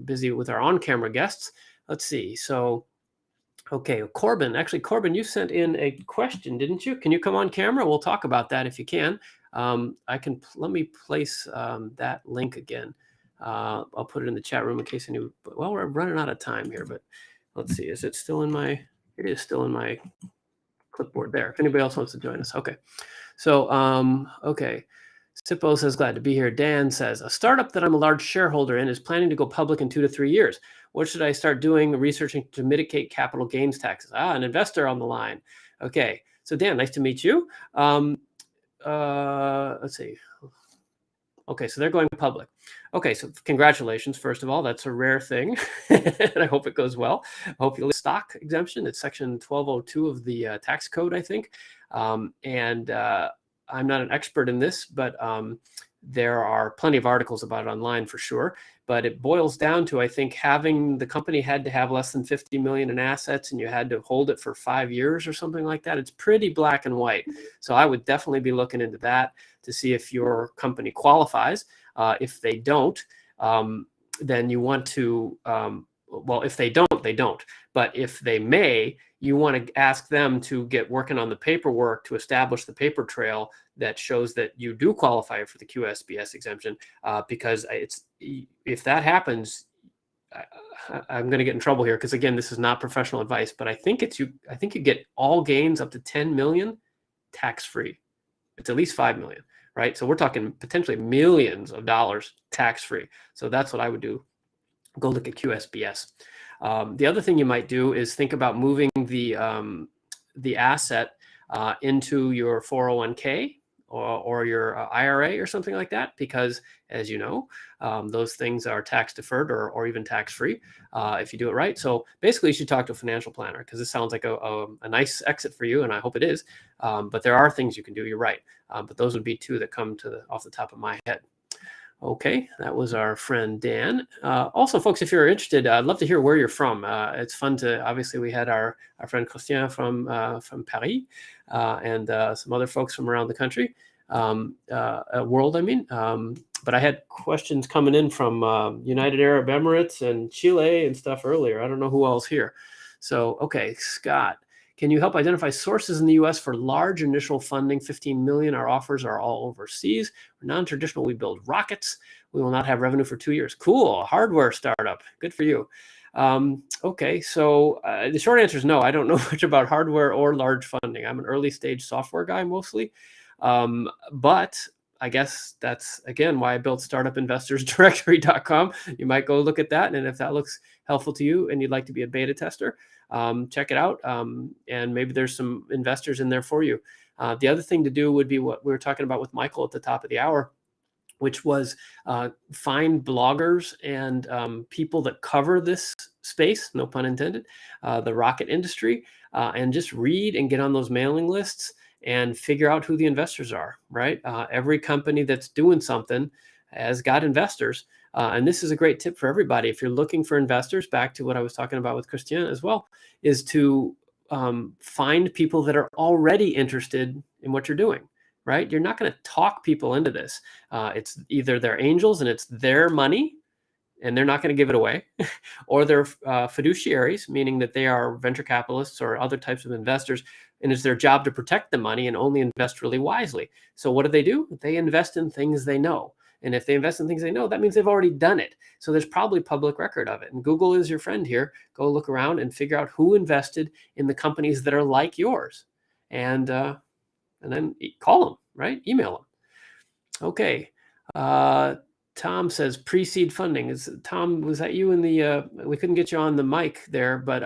busy with our on-camera guests. Let's see. So Okay, Corbin. Actually, Corbin, you sent in a question, didn't you? Can you come on camera? We'll talk about that if you can. Let me place that link again. I'll put it in the chat room in case any. Well, we're running out of time here, but let's see. Is it still in my? It is still in my clipboard there. If anybody else wants to join us, okay. So, okay. Sippo says, glad to be here. Dan says, a startup that I'm a large shareholder in is planning to go public in 2 to 3 years. What should I start doing, researching to mitigate capital gains taxes? An investor on the line. Okay. So Dan, nice to meet you. Let's see. Okay, so they're going public. Okay, so congratulations, first of all. That's a rare thing, and I hope it goes well. I hope you'll stock exemption. It's section 1202 of the tax code, I think. I'm not an expert in this, but there are plenty of articles about it online for sure. But it boils down to, I think, having the company had to have less than 50 million in assets, and you had to hold it for 5 years or something like that. It's pretty black and white. So I would definitely be looking into that to see if your company qualifies. If they don't, then you want to, well, if they don't, they don't. But if they may, you want to ask them to get working on the paperwork to establish the paper trail that shows that you do qualify for the QSBS exemption, because if that happens, I'm going to get in trouble here because, again, this is not professional advice, but I think you get all gains up to 10 million tax-free. It's at least 5 million, right? So we're talking potentially millions of dollars tax-free. So that's what I would do. Go look at QSBS. The other thing you might do is think about moving the asset into your 401k or your IRA or something like that, because, as you know, those things are tax deferred or even tax free if you do it right. So basically, you should talk to a financial planner, because this sounds like a nice exit for you, and I hope it is. But there are things you can do. You're right. But those would be two that come off the top of my head. Okay, that was our friend Dan. Also, folks, if you're interested, I'd love to hear where you're from. It's fun to, obviously, we had our friend Christian from Paris and some other folks from around the country, world, I mean. But I had questions coming in from United Arab Emirates and Chile and stuff earlier. I don't know who else here. So, okay, Scott. Can you help identify sources in the U.S. for large initial funding? 15 million. Our offers are all overseas. We're non-traditional. We build rockets. We will not have revenue for 2 years. Cool. Hardware startup. Good for you. Okay. So the short answer is no. I don't know much about hardware or large funding. I'm an early stage software guy mostly. But I guess that's, again, why I built startupinvestorsdirectory.com. You might go look at that. And if that looks helpful to you and you'd like to be a beta tester, check it out. And maybe there's some investors in there for you. The other thing to do would be what we were talking about with Michael at the top of the hour, which was find bloggers and people that cover this space, no pun intended, the rocket industry, and just read and get on those mailing lists and figure out who the investors are, right? Every company that's doing something has got investors. And this is a great tip for everybody. If you're looking for investors, back to what I was talking about with Christian as well, is to find people that are already interested in what you're doing, right? You're not going to talk people into this. It's either they're angels and it's their money and they're not going to give it away, or they're fiduciaries, meaning that they are venture capitalists or other types of investors, and it's their job to protect the money and only invest really wisely. So what do? They invest in things they know. And if they invest in things they know, that means they've already done it. So there's probably public record of it. And Google is your friend here. Go look around and figure out who invested in the companies that are like yours. And then call them, right? Email them. Okay. Tom says pre-seed funding. Tom, was that you in the, we couldn't get you on the mic there, but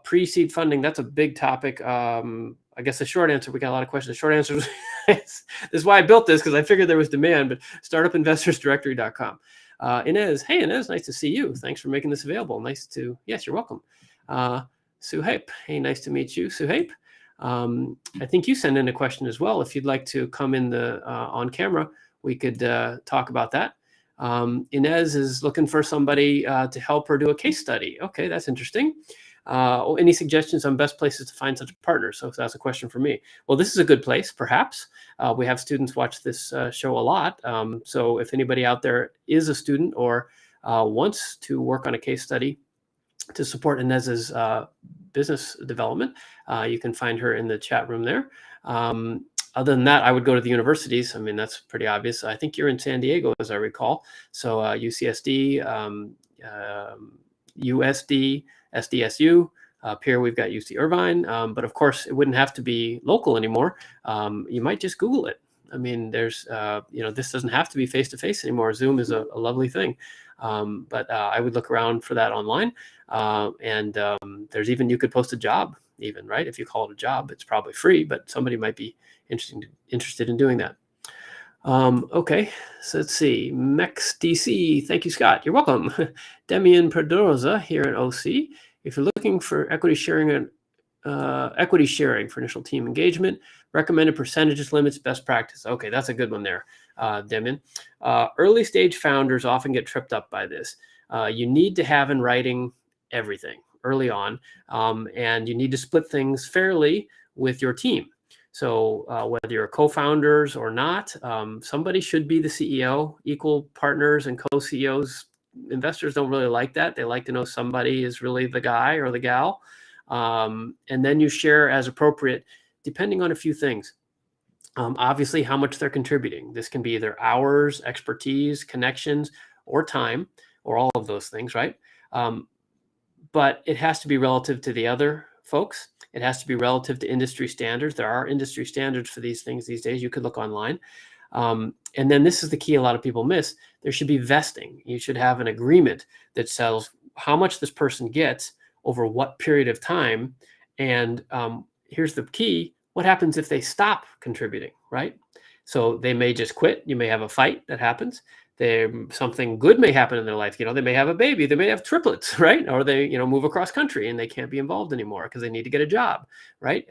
pre-seed funding, that's a big topic. I guess the short answer, we got a lot of questions. The short answer is, this is why I built this, because I figured there was demand, but startupinvestorsdirectory.com. Inez, hey Inez, nice to see you. Thanks for making this available. Yes, you're welcome. Suhaib, hey, nice to meet you, Suhaib. I think you sent in a question as well. If you'd like to come in on camera, we could talk about that. Inez is looking for somebody to help her do a case study. Okay, that's interesting. Any suggestions on best places to find such partners? So that's a question for me. Well, this is a good place, perhaps. We have students watch this show a lot. So if anybody out there is a student or wants to work on a case study, to support Inez's business development. You can find her in the chat room there. Other than that, I would go to the universities. I mean, that's pretty obvious. I think you're in San Diego, as I recall. So UCSD, USD, SDSU. Up here, we've got UC Irvine. But of course, it wouldn't have to be local anymore. You might just Google it. I mean, there's, this doesn't have to be face-to-face anymore. Zoom is a lovely thing. But I would look around for that online. There's even, you could post a job even, right? If you call it a job, it's probably free, but somebody might be interested in doing that. Okay, so let's see. Mex DC, thank you, Scott. You're welcome. Demian Pedroza here in OC. If you're looking for equity sharing and equity sharing for initial team engagement, recommended percentages, limits, best practice. Okay, that's a good one there, Demian. Early stage founders often get tripped up by this. You need to have in writing everything early on, and you need to split things fairly with your team. So whether you're co-founders or not, somebody should be the CEO, equal partners and co-CEOs. Investors don't really like that. They like to know somebody is really the guy or the gal. And then you share as appropriate, depending on a few things. Obviously, how much they're contributing. This can be either hours, expertise, connections, or time, or all of those things, right? But it has to be relative to the other folks. It has to be relative to industry standards. There are industry standards for these things these days. You could look online. And then this is the key a lot of people miss. There should be vesting. You should have an agreement that says how much this person gets over what period of time. And here's the key. What happens if they stop contributing, right? So they may just quit. You may have a fight that happens. Something good may happen in their life. They may have a baby. They may have triplets, right? Or they, move across country and they can't be involved anymore because they need to get a job, right?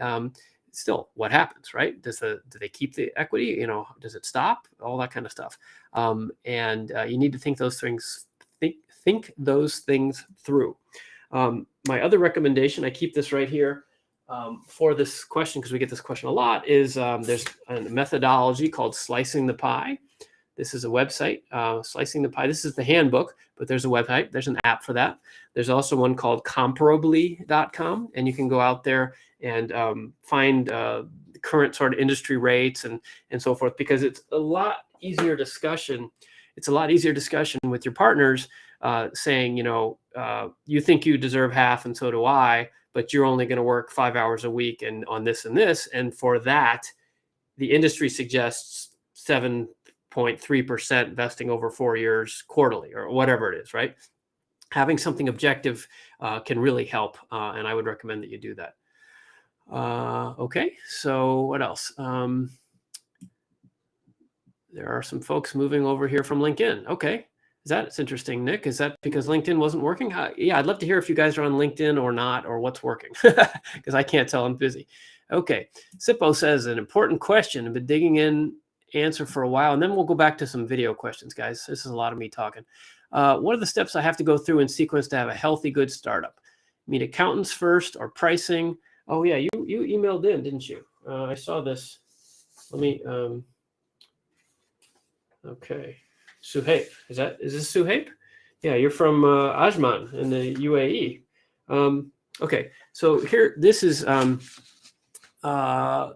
Still, what happens, right? Do they keep the equity? Does it stop? All that kind of stuff. And you need to think those things. Think those things through. My other recommendation, I keep this right here for this question because we get this question a lot, is there's a methodology called Slicing the Pie. This is a website, Slicing the Pie. This is the handbook, but there's a website. There's an app for that. There's also one called comparably.com, and you can go out there and find the current sort of industry rates and so forth, because it's a lot easier discussion. It's a lot easier discussion with your partners saying, you think you deserve half and so do I, but you're only going to work 5 hours a week and on this and this. And for that, the industry suggests 7.3% vesting over 4 years quarterly or whatever it is, right? Having something objective can really help. And I would recommend that you do that. Okay, so what else? There are some folks moving over here from LinkedIn. Okay, it's interesting, Nick. Is that because LinkedIn wasn't working? Yeah, I'd love to hear if you guys are on LinkedIn or not, or what's working, because I can't tell. I'm busy. Okay, Sippo says an important question. I've been digging in answer for a while, and then we'll go back to some video questions, guys. This is a lot of me talking. What are the steps I have to go through in sequence to have a healthy, good startup? Meet accountants first or pricing? Oh yeah, you emailed in, didn't you? I saw this. Let me. Okay, Suhaib. Is this Suhaib? Yeah, you're from Ajman in the UAE. Okay, so here, this is what are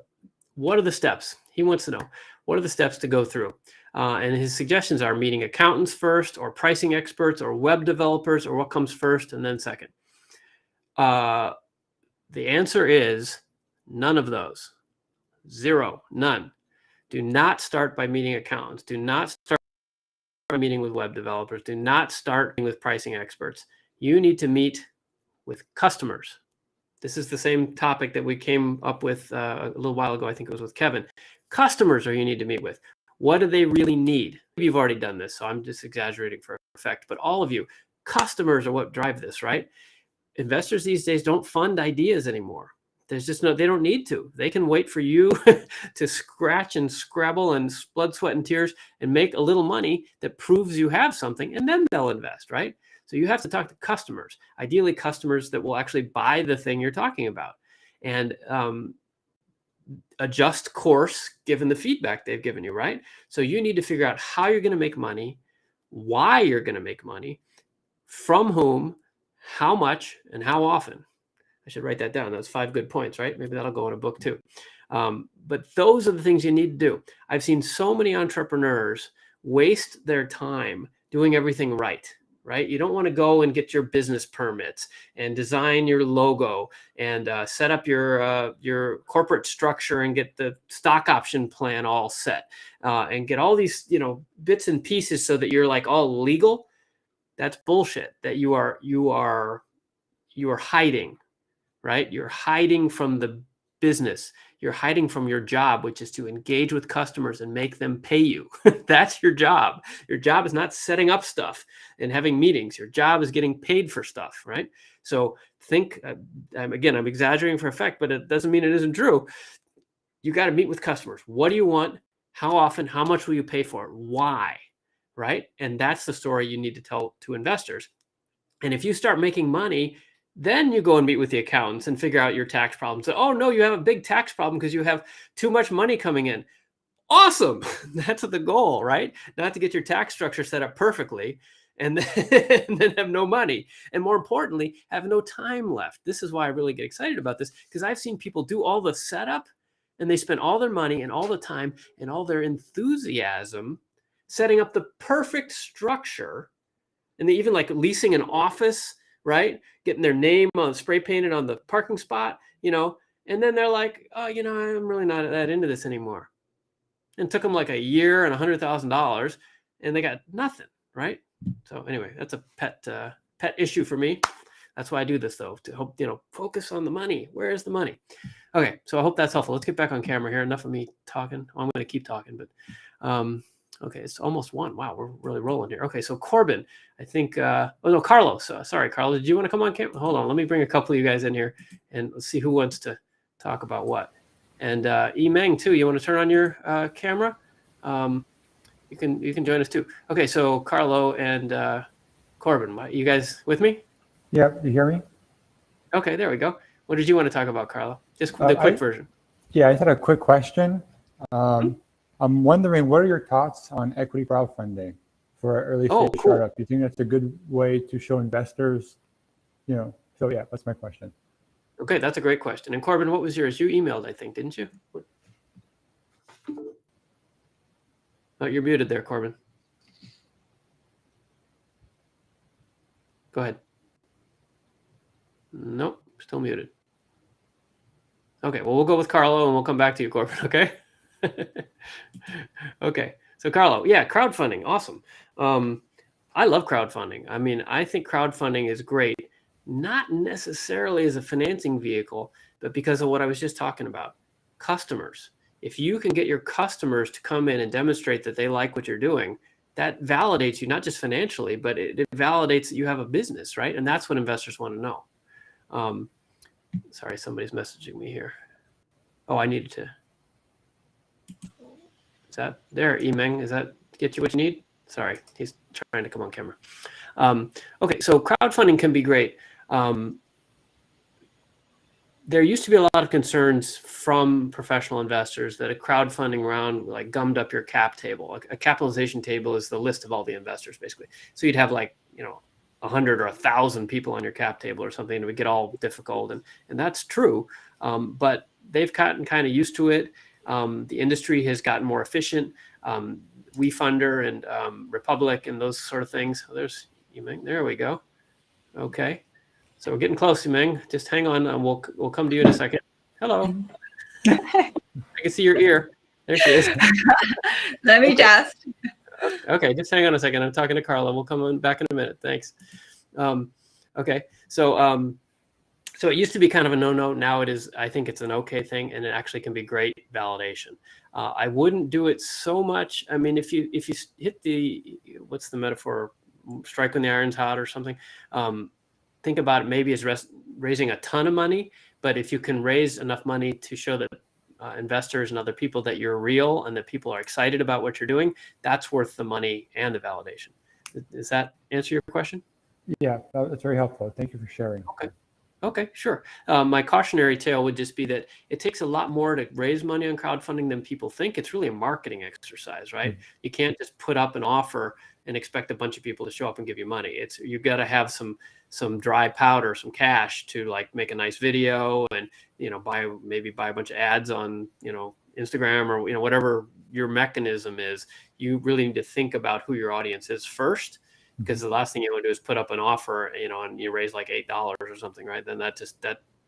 the steps? He wants to know, what are the steps to go through? And his suggestions are meeting accountants first, or pricing experts, or web developers, or what comes first and then second. The answer is none of those. Zero, none. Do not start by meeting accountants. Do not start by meeting with web developers. Do not start with pricing experts. You need to meet with customers. This is the same topic that we came up with a little while ago. I think it was with Kevin. Customers are you need to meet with. What do they really need? You've already done this, so I'm just exaggerating for effect. But all of you, customers are what drive this, right? Investors these days don't fund ideas anymore. There's just they don't need to. They can wait for you to scratch and scrabble and blood, sweat, and tears and make a little money that proves you have something, and then they'll invest, right? So you have to talk to customers, ideally customers that will actually buy the thing you're talking about, and adjust course given the feedback they've given you, right? So you need to figure out how you're going to make money, why you're going to make money, from whom, how much and how often. I should write that down. That's 5 good points, right? Maybe that'll go in a book too. But those are the things you need to do. I've seen so many entrepreneurs waste their time doing everything right. You don't want to go and get your business permits and design your logo and set up your corporate structure and get the stock option plan all set and get all these bits and pieces so that you're like all legal. That's bullshit. That you are hiding, right? You're hiding from the business. You're hiding from your job, which is to engage with customers and make them pay you. That's your job. Your job is not setting up stuff and having meetings. Your job is getting paid for stuff, right? So think, again, I'm exaggerating for effect, but it doesn't mean it isn't true. You got to meet with customers. What do you want? How often? How much will you pay for it? Why? Right? And that's the story you need to tell to investors. And if you start making money, then you go and meet with the accountants and figure out your tax problems. So, oh no, you have a big tax problem because you have too much money coming in. Awesome. That's the goal, right? Not to get your tax structure set up perfectly and then have no money. And more importantly, have no time left. This is why I really get excited about this, because I've seen people do all the setup and they spend all their money and all the time and all their enthusiasm setting up the perfect structure. And they even like leasing an office, right? Getting their name on spray painted on the parking spot, and then they're like, oh, I'm really not that into this anymore. And it took them like a year and $100,000 and they got nothing, right? So anyway, that's a pet issue for me. That's why I do this though, to help, focus on the money. Where is the money? Okay. So I hope that's helpful. Let's get back on camera here. Enough of me talking. I'm going to keep talking, but, okay, it's almost 1. Wow, we're really rolling here. Okay, so Corbin, I think, oh no, Carlos. Sorry, Carlos, did you want to come on camera? Hold on, let me bring a couple of you guys in here and let's see who wants to talk about what. And Meng too, you want to turn on your camera? You can join us too. Okay, so Carlo and Corbin, you guys with me? Yeah, you hear me? Okay, there we go. What did you want to talk about, Carlo? Just the quick version. Yeah, I just had a quick question. I'm wondering, what are your thoughts on equity crowdfunding for an early stage startup? Do you think that's a good way to show investors, So yeah, that's my question. Okay, that's a great question. And Corbin, what was yours? You emailed, I think, didn't you? Oh, you're muted there, Corbin. Go ahead. Nope, still muted. Okay, well, we'll go with Carlo and we'll come back to you, Corbin, okay? Okay, so Carlo, yeah, crowdfunding, awesome. I love crowdfunding. I mean, I think crowdfunding is great, not necessarily as a financing vehicle, but because of what I was just talking about, customers. If you can get your customers to come in and demonstrate that they like what you're doing, that validates you, not just financially, but it validates that you have a business, right? And that's what investors want to know. Sorry, somebody's messaging me here. Oh, I needed to. Is that there, Meng? Does that get you what you need? Sorry, he's trying to come on camera. Okay, so crowdfunding can be great. There used to be a lot of concerns from professional investors that a crowdfunding round like gummed up your cap table. A capitalization table is the list of all the investors, basically. So you'd have 100 or 1,000 people on your cap table or something, and it would get all difficult. And that's true, but they've gotten kind of used to it. The industry has gotten more efficient. WeFunder and Republic and those sort of things. Oh, there's Meng. There we go. Okay. So we're getting close, Meng. Just hang on. We'll come to you in a second. Hello. I can see your ear. There she is. Let me just. Okay, just hang on a second. I'm talking to Carla. We'll come on back in a minute. Thanks. Okay. So it used to be kind of a no-no. Now it is. I think it's an okay thing, and it actually can be great validation. I wouldn't do it so much. I mean, if you hit the, what's the metaphor? Strike when the iron's hot or something. Think about it maybe as raising a ton of money, but if you can raise enough money to show that investors and other people that you're real and that people are excited about what you're doing, that's worth the money and the validation. Does that answer your question? Yeah, that's very helpful. Thank you for sharing. Okay, sure. My cautionary tale would just be that it takes a lot more to raise money on crowdfunding than people think. It's really a marketing exercise, right? You can't just put up an offer and expect a bunch of people to show up and give you money. It's, you got to have some dry powder, some cash to like make a nice video and, you know, maybe buy a bunch of ads on, you know, Instagram or, you know, whatever your mechanism is. You really need to think about who your audience is first, because the last thing you want to do is put up an offer, you know, and you raise like $8 or something, right? Then that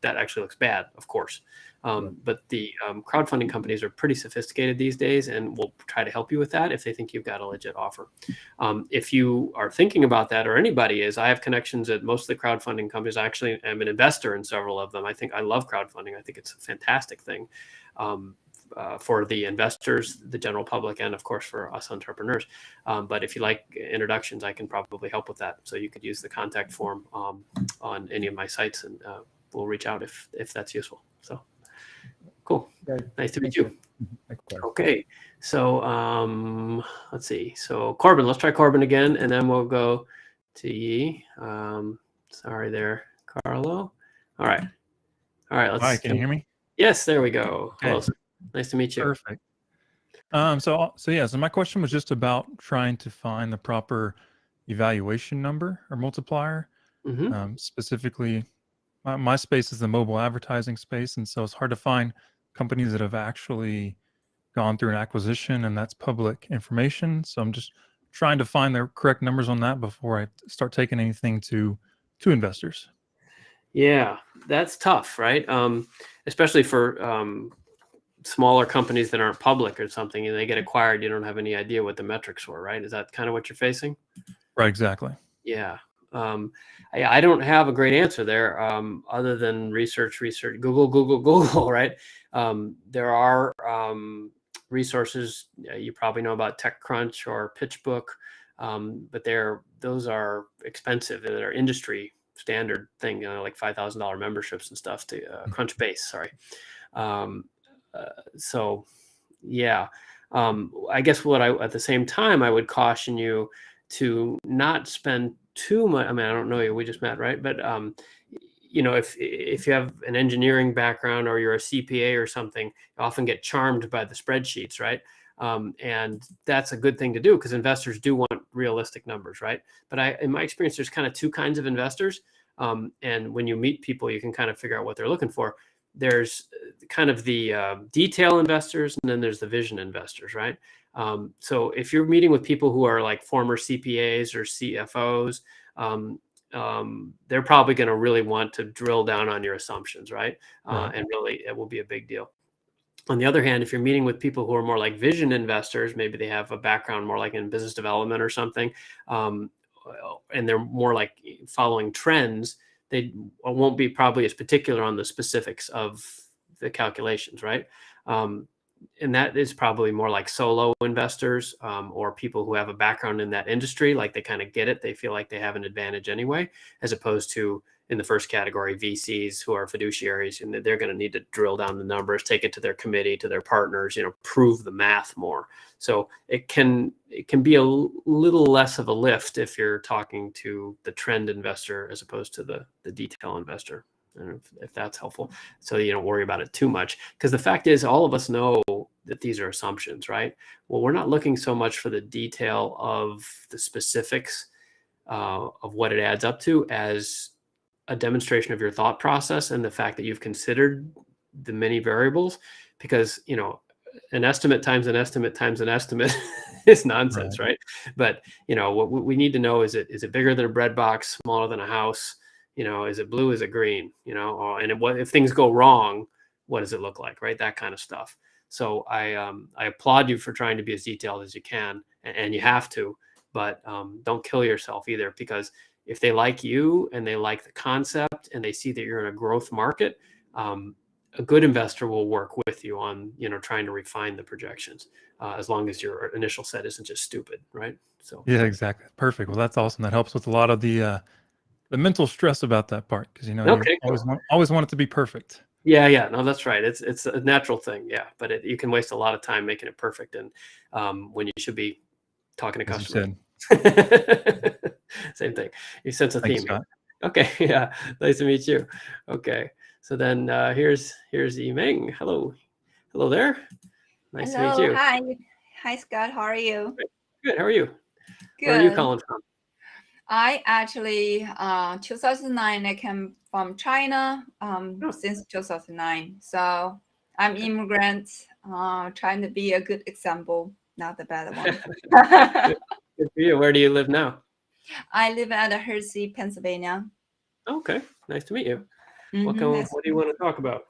actually looks bad, of course. But the crowdfunding companies are pretty sophisticated these days and will try to help you with that if they think you've got a legit offer. If you are thinking about that, or anybody is, I have connections at most of the crowdfunding companies. I actually am an investor in several of them. I love crowdfunding. I think it's a fantastic thing for the investors, the general public, and of course for us entrepreneurs. But if you like introductions, I can probably help with that. So you could use the contact form on any of my sites, and we'll reach out if that's useful. So cool. Nice to meet you. Okay. So let's see. So Corbin, let's try Corbin again, and then we'll go to Yi. Sorry there, Carlo. All right. Hi, can you hear me? Yes, there we go. Okay. Hello. Nice to meet you. Perfect. So my question was just about trying to find the proper evaluation number or multiplier. Specifically, my space is the mobile advertising space, and so it's hard to find companies that have actually gone through an acquisition, and that's public information. So I'm just trying to find the correct numbers on that before I start taking anything to investors. Yeah, that's tough, right? Especially for smaller companies that aren't public or something, and they get acquired, you don't have any idea what the metrics were, right? Is that kind of what you're facing? Right, exactly. Yeah. I don't have a great answer there, other than research, Google, right? There are resources you probably know about, TechCrunch or PitchBook, but those are expensive, and they're industry standard thing, you know, like $5,000 memberships and stuff to Crunchbase. Sorry. So yeah, I guess at the same time, I would caution you to not spend too much. I mean, I don't know you, we just met, right? But you know, if you have an engineering background or you're a CPA or something, you often get charmed by the spreadsheets, right? And that's a good thing to do, because investors do want realistic numbers, right? But in my experience, there's kind of two kinds of investors. And when you meet people, you can kind of figure out what they're looking for. There's kind of the detail investors, and then there's the vision investors, right? So if you're meeting with people who are like former CPAs or CFOs, they're probably going to really want to drill down on your assumptions, right? And really, it will be a big deal. On the other hand, if you're meeting with people who are more like vision investors, maybe they have a background more like in business development or something, and they're more like following trends, they won't be probably as particular on the specifics of the calculations, right? And that is probably more like solo investors, or people who have a background in that industry, like they kind of get it. They feel like they have an advantage anyway, as opposed to in the first category, VCs who are fiduciaries, and they're going to need to drill down the numbers, take it to their committee, to their partners, you know, prove the math more. So it can be a little less of a lift if you're talking to the trend investor as opposed to the detail investor. I don't know if that's helpful, so you don't worry about it too much, because the fact is, all of us know that these are assumptions, right? Well, we're not looking so much for the detail of the specifics of what it adds up to as a demonstration of your thought process and the fact that you've considered the many variables, because, you know, an estimate times an estimate times an estimate is nonsense, right? But, you know, what we need to know is it bigger than a bread box, smaller than a house? You know, is it blue? Is it green? You know, and if things go wrong, what does it look like, right? That kind of stuff. So I applaud you for trying to be as detailed as you can, and you have to, but don't kill yourself either, because if they like you and they like the concept and they see that you're in a growth market, a good investor will work with you on, you know, trying to refine the projections, as long as your initial set isn't just stupid, right? So yeah, exactly. Perfect. Well, that's awesome. That helps with a lot of the mental stress about that part, because, you know, you always want it to be perfect. Yeah, no, that's right. It's a natural thing, yeah. But you can waste a lot of time making it perfect, and when you should be talking to customers. Same thing. You sense a theme here. Okay, yeah. Nice to meet you. Okay, so then here's Yimeng. Hello there. Nice to meet you. Hi, Scott. How are you? Good. How are you? Where are you Good. calling from? I actually, 2009, I came from China since 2009. So I'm immigrant, trying to be a good example, not the bad one. Good for you. Where do you live now? I live at Hershey, Pennsylvania. Okay, nice to meet you. Nice What do you want to talk about?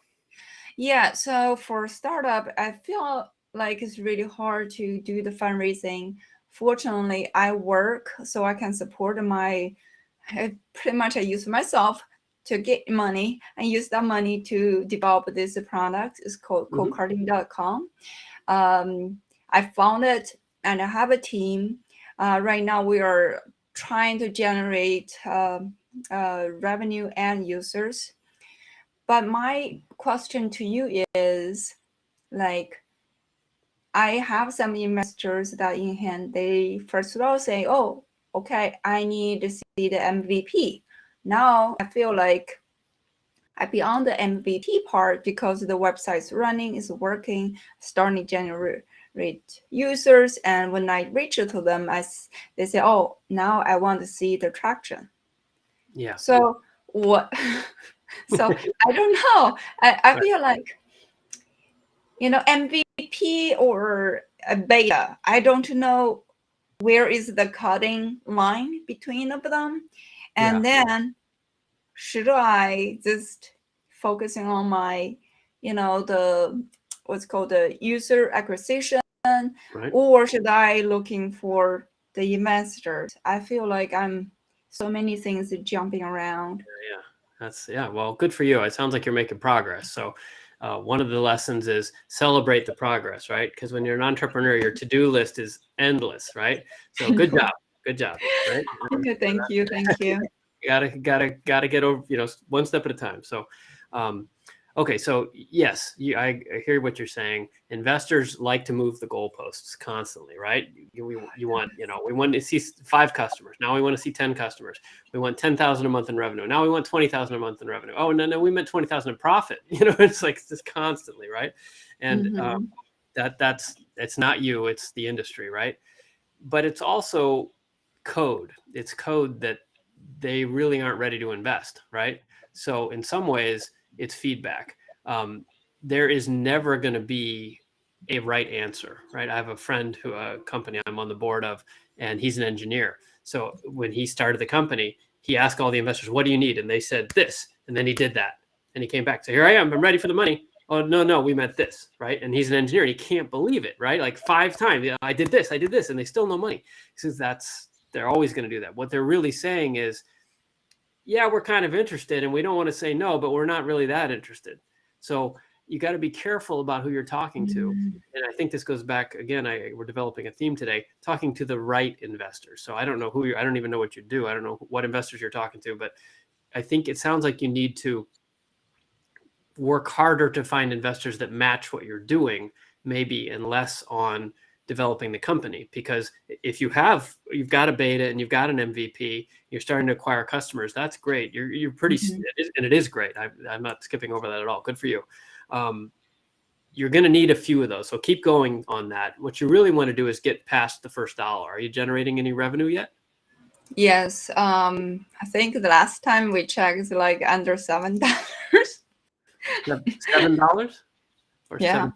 Yeah, so for startup, I feel like it's really hard to do the fundraising. Fortunately, I work so I can support pretty much I use myself to get money and use that money to develop this product. It's called codecarding.com. I found it and I have a team. Right now we are trying to generate revenue and users. But my question to you is, like, I have some investors that in hand, they first of all say, oh, okay, I need to see the MVP. Now I feel like I'm beyond the MVP part because the website's running, is working, starting to generate users. And when I reach out to them, they say, oh, now I want to see the traction. Yeah. So what? So I don't know. I feel like, MVP or a beta, I don't know where is the cutting line between of them. And then should I just focusing on my, the what's called the user acquisition, or should I looking for the investors? I feel like I'm so many things jumping around. Well, good for you. It sounds like you're making progress. So one of the lessons is celebrate the progress, right? Because when you're an entrepreneur, your to-do list is endless, right? So good job, right? Okay, thank you. You gotta get over, one step at a time. So okay, so yes, I hear what you're saying. Investors like to move the goalposts constantly, right? We want to see 5 customers. Now we want to see 10 customers. We want 10,000 a month in revenue. Now we want 20,000 a month in revenue. Oh, no, we meant 20,000 in profit. It's like just constantly, right? And it's not you, it's the industry, right? But it's also code. It's code that they really aren't ready to invest, right? So in some ways, it's feedback. There is never going to be a right answer, right? I have a friend a company I'm on the board of, and he's an engineer. So when he started the company, he asked all the investors, what do you need? And they said this, and then he did that. And he came back. So here I am, I'm ready for the money. Oh, no, we meant this, right? And he's an engineer, and he can't believe it, right? Like 5 times, I did this, and they still no money. He says they're always going to do that. What they're really saying is, yeah, we're kind of interested and we don't want to say no, but we're not really that interested. So you got to be careful about who you're talking to. And I think this goes back again, we're developing a theme today, talking to the right investors. So I don't know I don't even know what you do. I don't know what investors you're talking to, but I think it sounds like you need to work harder to find investors that match what you're doing, maybe, and less on developing the company. Because if you've got a beta and you've got an MVP, you're starting to acquire customers, that's great. You're pretty, and it is great. I'm not skipping over that at all. Good for you. You're going to need a few of those. So keep going on that. What you really want to do is get past the first dollar. Are you generating any revenue yet? Yes. I think the last time we checked is like under $7. $7 or yeah.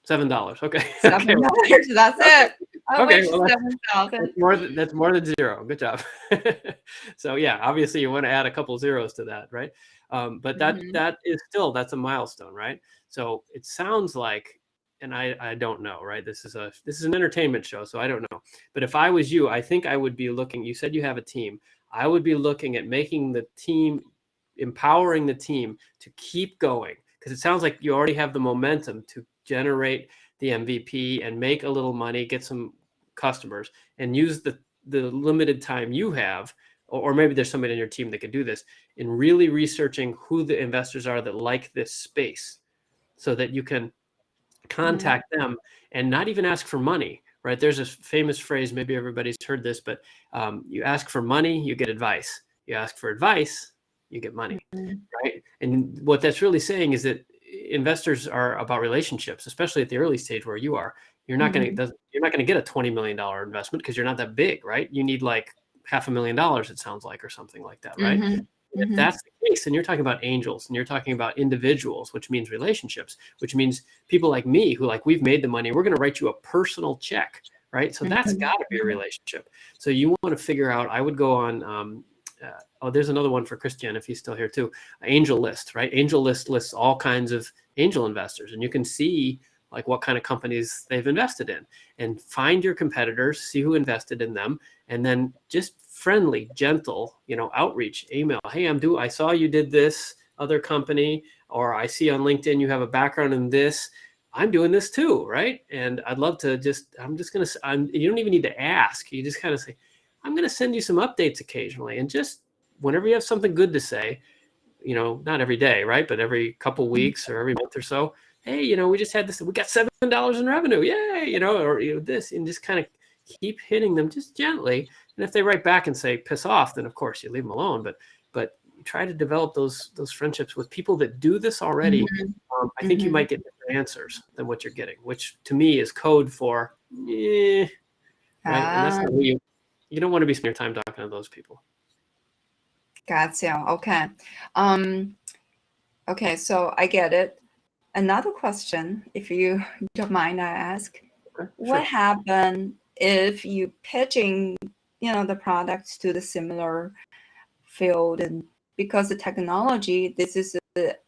$7. Okay. $7. That's it. Okay. Well, that's more than 0. Good job. So yeah, obviously you want to add a couple zeros to that, right? But that is still, that's a milestone, right? So it sounds like, and I don't know, right? This is an entertainment show, so I don't know. But if I was you, I think I would be looking, you said you have a team. I would be looking at making the team, empowering the team to keep going, because it sounds like you already have the momentum to generate the MVP and make a little money, get some customers, and use the limited time you have, or maybe there's somebody in your team that could do this, in really researching who the investors are that like this space, so that you can contact them and not even ask for money, right? There's a famous phrase, maybe everybody's heard this, but you ask for money, you get advice. You ask for advice, you get money, right? And what that's really saying is that investors are about relationships, especially at the early stage where you are. you're not going to get a $20 million investment because you're not that big, right? You need like $500,000, it sounds like, or something like that, right? If that's the case, then you're talking about angels and you're talking about individuals, which means relationships, which means people like me who like, we've made the money, we're going to write you a personal check, right? So that's got to be a relationship. So you want to figure out, I would go on, there's another one for Christian, if he's still here too, Angel List, right? Angel List lists all kinds of angel investors, and you can see like what kind of companies they've invested in, and find your competitors, see who invested in them, and then just friendly, gentle, outreach, email. Hey, I saw you did this other company, or I see on LinkedIn you have a background in this. I'm doing this too, right? And I'd love to you don't even need to ask. You just kind of say, I'm going to send you some updates occasionally. And just whenever you have something good to say, not every day, right? But every couple weeks or every month or so, hey, we just had this, we got $7 in revenue. Yay, or this, and just kind of keep hitting them just gently. And if they write back and say, piss off, then of course you leave them alone. But try to develop those friendships with people that do this already. I think you might get different answers than what you're getting, which to me is code for, right? And that's not what you don't want to be spending your time talking to those people. Gotcha. Okay. Okay, so I get it. Another question, if you don't mind, I ask, what happens if you pitching, the products to the similar field, and because the technology, this is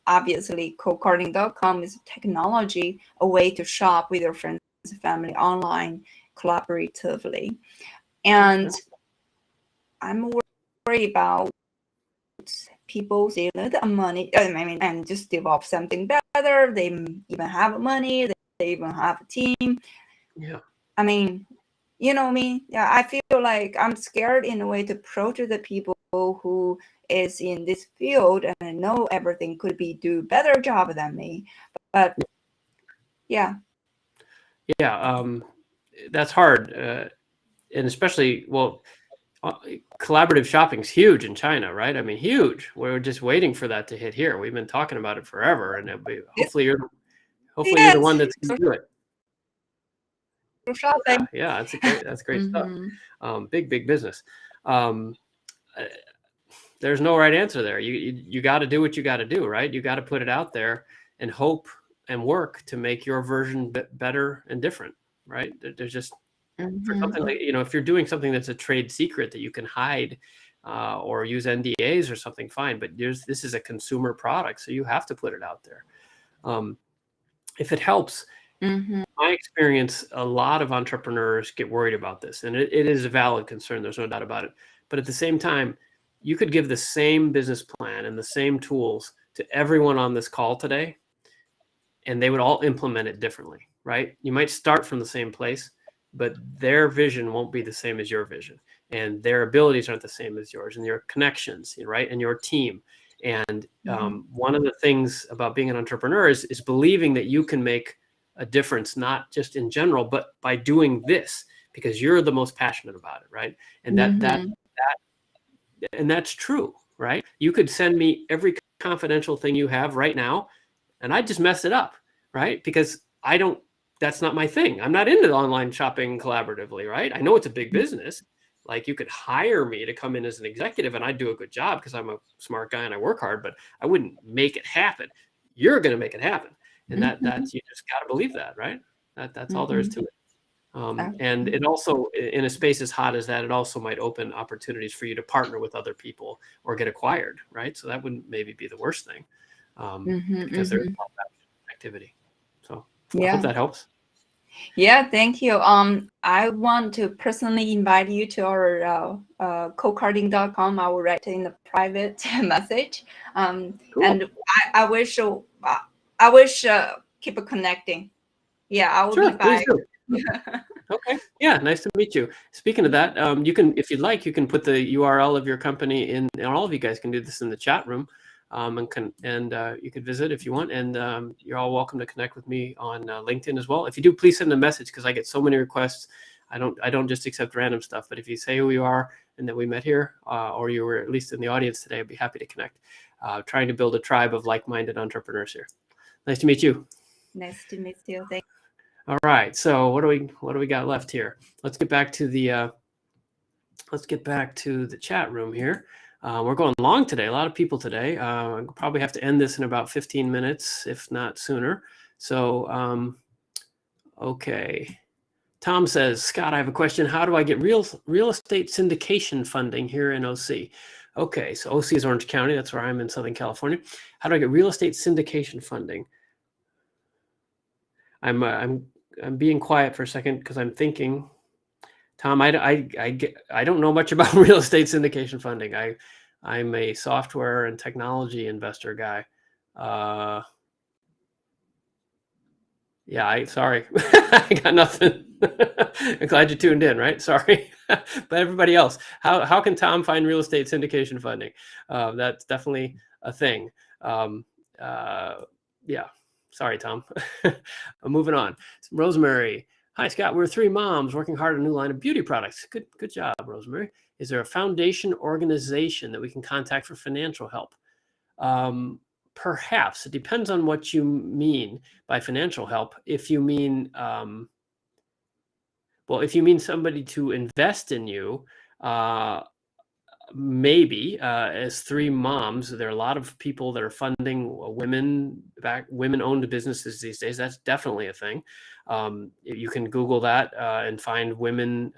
obviously cocarding.com is technology, a way to shop with your friends and family online collaboratively. And I'm worried about people stealing the money, and just develop something better. They even have money, they even have a team. Yeah. You know me. Yeah, I feel like I'm scared in a way to approach the people who is in this field and I know everything could be do better job than me. But yeah. Yeah, that's hard. And especially, collaborative shopping is huge in China, right? Huge. We're just waiting for that to hit here. We've been talking about it forever, and hopefully you're the one that's going to do it. Shopping. Yeah, that's great stuff. Big business. There's no right answer there. You got to do what you got to do, right? You got to put it out there and hope and work to make your version better and different, right? There's just for something like, if you're doing something that's a trade secret that you can hide or use NDAs or something, fine. But this is a consumer product, so you have to put it out there. If it helps, my experience, a lot of entrepreneurs get worried about this, and it is a valid concern. There's no doubt about it. But at the same time, you could give the same business plan and the same tools to everyone on this call today, and they would all implement it differently, right? You might start from the same place, but their vision won't be the same as your vision, and their abilities aren't the same as yours, and your connections, right? And your team. And one of the things about being an entrepreneur is believing that you can make a difference, not just in general, but by doing this, because you're the most passionate about it, right? And and that's true, right? You could send me every confidential thing you have right now, and I just mess it up, right? Because that's not my thing. I'm not into online shopping collaboratively, right? I know it's a big business. Like, you could hire me to come in as an executive and I'd do a good job because I'm a smart guy and I work hard, but I wouldn't make it happen. You're going to make it happen. And that's, you just got to believe that, right? That's all there is to it. And it also, in a space as hot as that, it also might open opportunities for you to partner with other people or get acquired, right? So that wouldn't maybe be the worst thing because there's activity. So I hope that helps. Yeah, thank you. I want to personally invite you to our cocarding.com. I will write in the private message. Cool. And I wish keep connecting. Yeah, I will be back. Okay. Yeah, nice to meet you. Speaking of that, you can, if you'd like, you can put the URL of your company in, and all of you guys can do this in the chat room. And you could visit if you want, and you're all welcome to connect with me on LinkedIn as well. If you do, please send a message, because I get so many requests. I don't just accept random stuff, but if you say who you are and that we met here, or you were at least in the audience today, I'd be happy to connect. Trying to build a tribe of like-minded entrepreneurs here. Nice to meet you. Nice to meet you. Thank All right. So what do we got left here? Let's get back to the chat room here. We're going long today. A lot of people today. I'll probably have to end this in about 15 minutes, if not sooner. So, okay. Tom says, Scott, I have a question. How do I get real estate syndication funding here in OC? Okay, so OC is Orange County. That's where I'm in Southern California. How do I get real estate syndication funding? I'm being quiet for a second because I'm thinking. Tom, I don't know much about real estate syndication funding. I'm a software and technology investor guy. Yeah, sorry. I got nothing. I'm glad you tuned in, right? Sorry. But everybody else, how can Tom find real estate syndication funding? That's definitely a thing. Yeah. Sorry, Tom. Moving on. Rosemary. Hi, Scott. We're 3 moms working hard on a new line of beauty products. Good job, Rosemary. Is there a foundation organization that we can contact for financial help? Perhaps. It depends on what you mean by financial help. If you mean, if you mean somebody to invest in you, maybe as 3 moms, there are a lot of people that are funding women-owned businesses these days. That's definitely a thing. You can Google that and find women.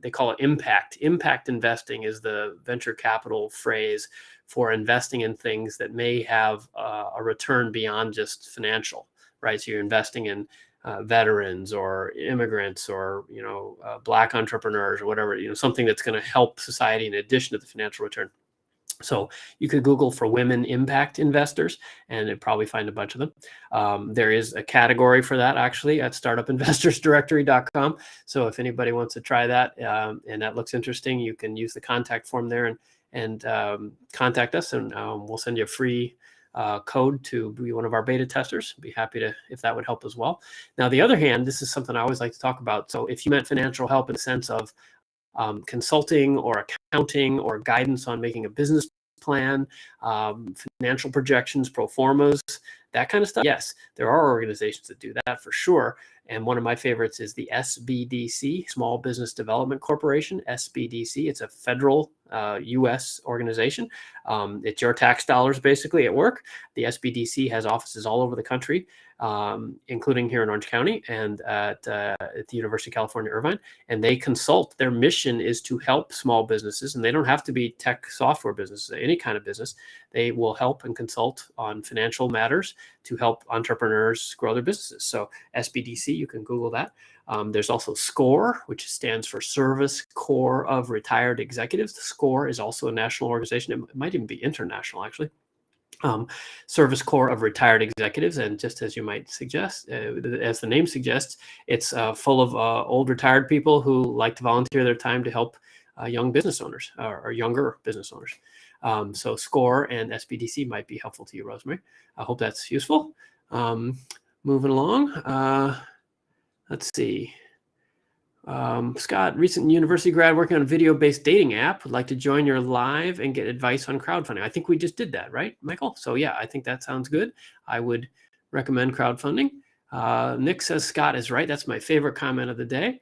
They call it impact. Impact investing is the venture capital phrase for investing in things that may have a return beyond just financial, right? So you're investing in veterans or immigrants or Black entrepreneurs or whatever, something that's going to help society in addition to the financial return. So you could Google for women impact investors and you'd probably find a bunch of them. There is a category for that actually at startupinvestorsdirectory.com. So if anybody wants to try that and that looks interesting, you can use the contact form there and contact us, and we'll send you a free code to be one of our beta testers. Be happy to, if that would help as well. Now, the other hand, this is something I always like to talk about. So if you meant financial help in the sense of consulting or accounting or guidance on making a business plan, financial projections, pro formas, that kind of stuff. Yes, there are organizations that do that for sure. And one of my favorites is the SBDC, Small Business Development Corporation, SBDC. It's a federal U.S. organization. It's your tax dollars basically at work. The SBDC has offices all over the country, including here in Orange County and at the University of California, Irvine. And they consult. Their mission is to help small businesses, and they don't have to be tech software businesses, any kind of business. They will help and consult on financial matters to help entrepreneurs grow their businesses. So SBDC, you can Google that. There's also SCORE, which stands for Service Corps of Retired Executives. The SCORE is also a national organization. It might even be international, actually. Service Corps of Retired Executives. And just as you might suggest, as the name suggests, it's full of old retired people who like to volunteer their time to help young business owners or younger business owners. So SCORE and SBDC might be helpful to you, Rosemary. I hope that's useful. Moving along. Let's see. Scott, recent university grad working on a video-based dating app, would like to join your live and get advice on crowdfunding. I think we just did that, right, Michael? So yeah, I think that sounds good. I would recommend crowdfunding. Nick says Scott is right. That's my favorite comment of the day.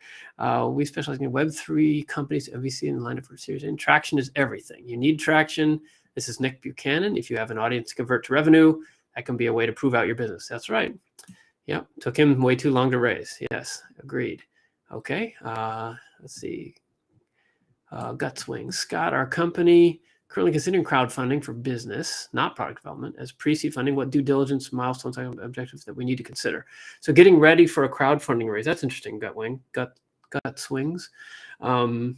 We specialize in Web3 companies, MVC, and line up for Series A. Traction is everything. You need traction. This is Nick Buchanan. If you have an audience to convert to revenue, that can be a way to prove out your business. That's right. Yep, took him way too long to raise. Yes, agreed. Okay, let's see. Gut Swings. Scott, our company currently considering crowdfunding for business, not product development, as pre-seed funding. What due diligence, milestones, objectives that we need to consider? So getting ready for a crowdfunding raise. That's interesting, Gut Swings. Well,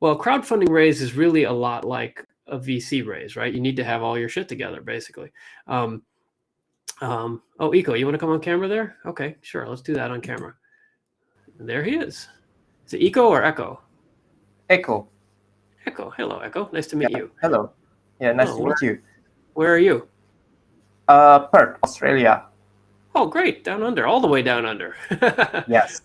a crowdfunding raise is really a lot like a VC raise, right? You need to have all your shit together, basically. Oh, Eco, you want to come on camera there? Okay, sure. Let's do that on camera. There he is. Is it Eco or Echo? Echo. Echo. Hello, Echo. Nice to meet you. Hello. Yeah, nice to meet you. Where are you? Perth, Australia. Oh, great. Down under. All the way down under. Yes.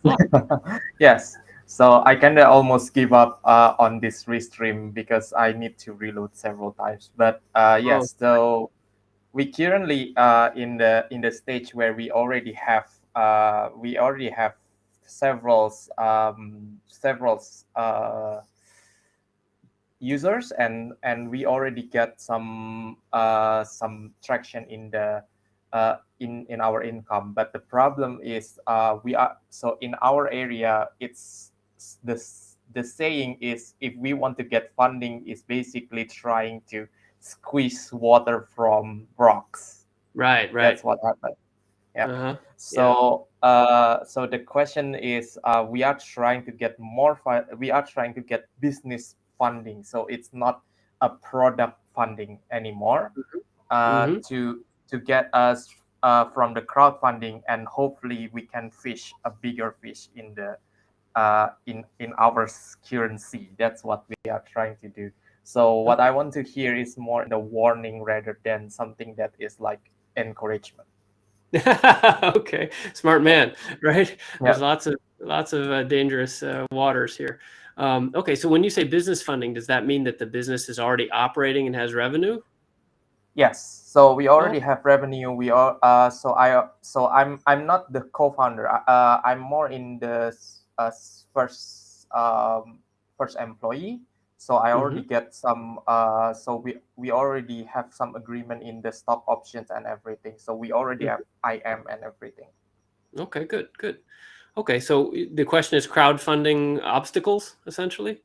Yes. So I kind of almost give up on this restream because I need to reload several times. But yes, so we currently in the stage where we already have have several users, and we already get some traction in the in our income. But the problem is so in our area, it's the saying is, if we want to get funding, is basically trying to squeeze water from rocks. Right. That's what happened. Yeah. Uh-huh. So so the question is, we are trying to get we are trying to get business funding. So it's not a product funding anymore. To get us from the crowdfunding, and hopefully we can fish a bigger fish in the in our currency. That's what we are trying to do. So what I want to hear is more the warning rather than something that is like encouragement. Okay, smart man, right? Yeah. There's lots of dangerous waters here. Okay, so when you say business funding, does that mean that the business is already operating and has revenue? Yes. So we already have revenue. We are I'm not the co-founder. I'm more in the first first employee. So I already get some. So we already have some agreement in the stock options and everything. So we already have IM and everything. Okay, good. Okay, so the question is crowdfunding obstacles, essentially?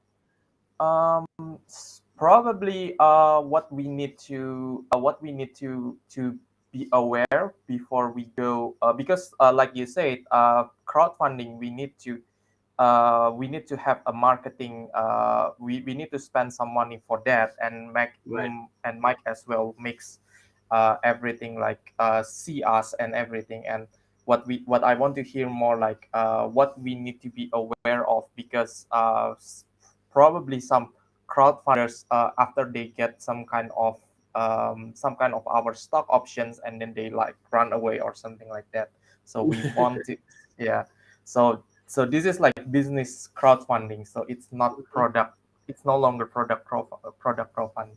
Probably what we need to be aware before we go, because like you said, crowdfunding, we need to have a marketing, we need to spend some money for that, and Mike as well makes everything like see us and everything. And what I want to hear more, like what we need to be aware of, because probably some crowdfunders, after they get some kind of our stock options, and then they like run away or something like that. So we want to, yeah. So this is like business crowdfunding. So it's not product. It's no longer product crowdfunding.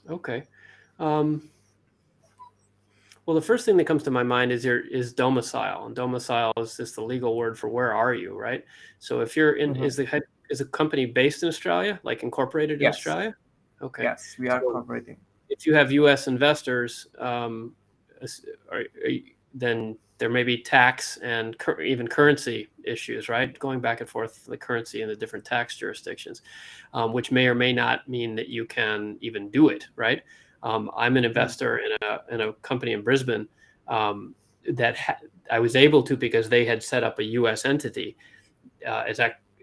Okay. Well, the first thing that comes to my mind is domicile, and domicile is just the legal word for where are you, right? So if you're in, is a company based in Australia, like incorporated in Australia? Okay. Yes, we are incorporating. If you have U.S. investors, then there may be tax and even currency issues, right? Going back and forth the currency in the different tax jurisdictions, which may or may not mean that you can even do it, right? I'm an investor in a company in Brisbane that I was able to, because they had set up a U.S. entity,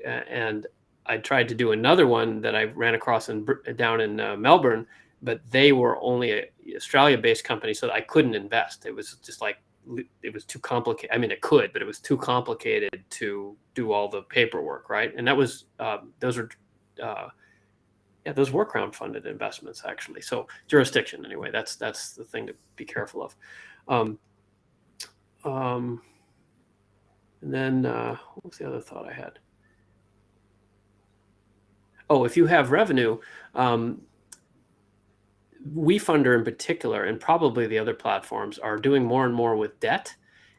and I tried to do another one that I ran across down in Melbourne, but they were only a Australia-based company, so I couldn't invest. It was just like, it was too complicated. I mean, it could, but it was too complicated to do all the paperwork, right? And that was those were crowdfunded investments, actually. So jurisdiction, anyway, that's the thing to be careful of. And then what was the other thought I had? Oh, if you have revenue, WeFunder in particular, and probably the other platforms, are doing more and more with debt.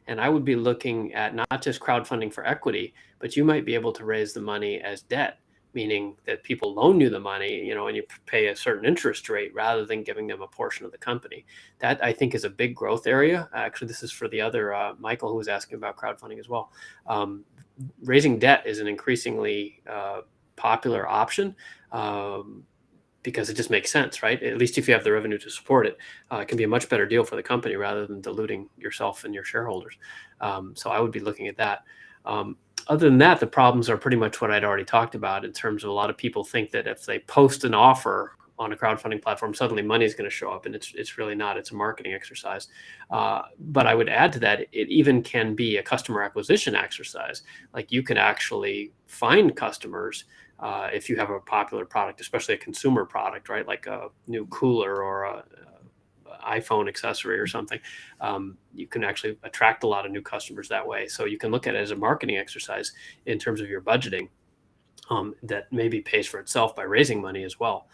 And I would be looking at not just crowdfunding for equity, but you might be able to raise the money as debt, meaning that people loan you the money, and you pay a certain interest rate rather than giving them a portion of the company. That, I think, is a big growth area. Actually, this is for the other Michael, who was asking about crowdfunding as well. Raising debt is an increasingly popular option. Because it just makes sense, right? At least if you have the revenue to support it, it can be a much better deal for the company rather than diluting yourself and your shareholders. So I would be looking at that. Other than that, the problems are pretty much what I'd already talked about, in terms of a lot of people think that if they post an offer on a crowdfunding platform, suddenly money is going to show up, and it's really not. It's a marketing exercise. But I would add to that, it even can be a customer acquisition exercise. Like, you can actually find customers if you have a popular product, especially a consumer product, right? Like a new cooler or a iPhone accessory or something. You can actually attract a lot of new customers that way. So you can look at it as a marketing exercise in terms of your budgeting that maybe pays for itself by raising money as well.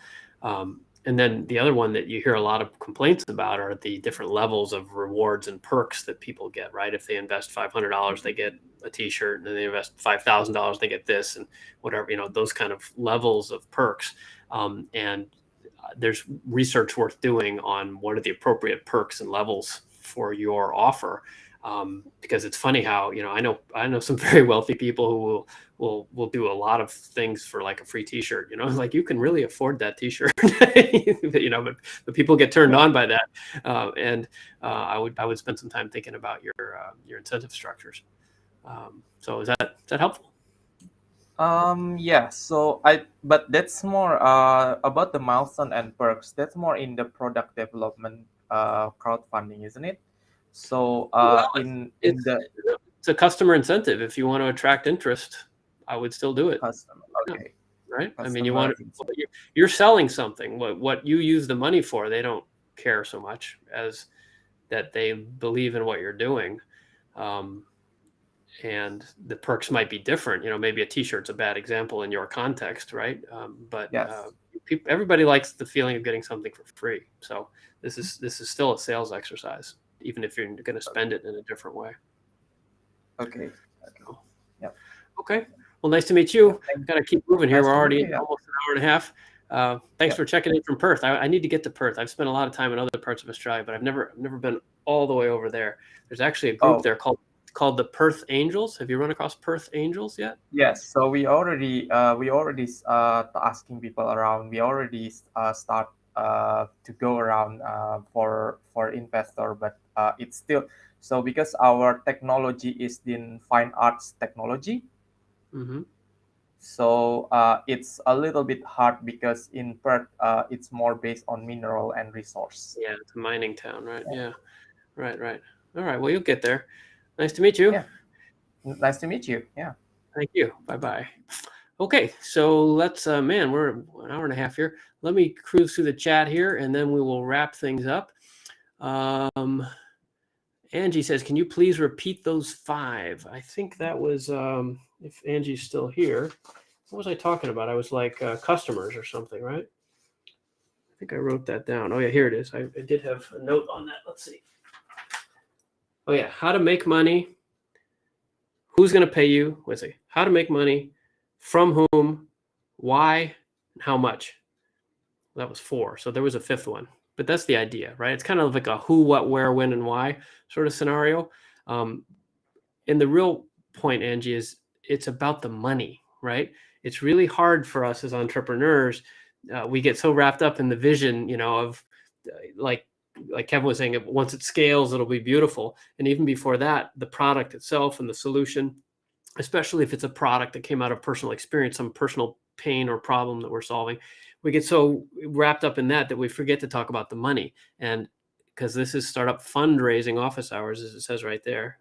And then the other one that you hear a lot of complaints about are the different levels of rewards and perks that people get, right? If they invest $500, they get a t-shirt, and then they invest $5,000, they get this, and whatever, those kind of levels of perks. And there's research worth doing on what are the appropriate perks and levels for your offer. Because it's funny how, I know some very wealthy people who will do a lot of things for like a free t-shirt, like you can really afford that t-shirt, but people get turned on by that. And I would spend some time thinking about your incentive structures. So is that helpful? Yeah, but that's more about the milestone and perks. That's more in the product development crowdfunding, isn't it? So it's a customer incentive. If you want to attract interest, I would still do it. Customer, okay. Yeah, right. I mean, you're selling something. What you use the money for, they don't care so much as that they believe in what you're doing. And the perks might be different. Maybe a t-shirt's a bad example in your context, right? But yes. Everybody likes the feeling of getting something for free. So this is still a sales exercise, even if you're going to spend it in a different way. Okay. Yeah. Okay. Well, nice to meet you. Got to keep moving here. We're already almost an hour and a half. Thanks for checking in from Perth. I need to get to Perth. I've spent a lot of time in other parts of Australia, but I've never been all the way over there. There's actually a group there called the Perth Angels. Have you run across Perth Angels yet? Yes. So we already asking people around. We already start to go around for investor, but it's still so because our technology is in fine arts technology. Mm-hmm. So it's a little bit hard because in Perth it's more based on mineral and resource. Yeah, it's a mining town, right? Yeah. Right. All right. Well, you'll get there. Nice to meet you. Yeah. Nice to meet you. Yeah. Thank you. Bye-bye. Okay, so let's, man, we're an hour and a half here. Let me cruise through the chat here, and then we will wrap things up. Angie says, can you please repeat those 5? I think that was, if Angie's still here, what was I talking about? I was like customers or something, right? I think I wrote that down. Oh, yeah, here it is. I did have a note on that. Let's see. Oh, yeah, how to make money. Who's going to pay you? Let's see. How to make money, from whom, why, and how much. That was 4. So there was a 5th one. But that's the idea, right? It's kind of like a who, what, where, when, and why sort of scenario. And the real point, Angie, is it's about the money, right? It's really hard for us as entrepreneurs. We get so wrapped up in the vision, of like Kevin was saying, once it scales, it'll be beautiful. And even before that, the product itself and the solution, especially if it's a product that came out of personal experience, some personal pain or problem that we're solving, we get so wrapped up in that we forget to talk about the money. And because this is startup fundraising office hours, as it says right there.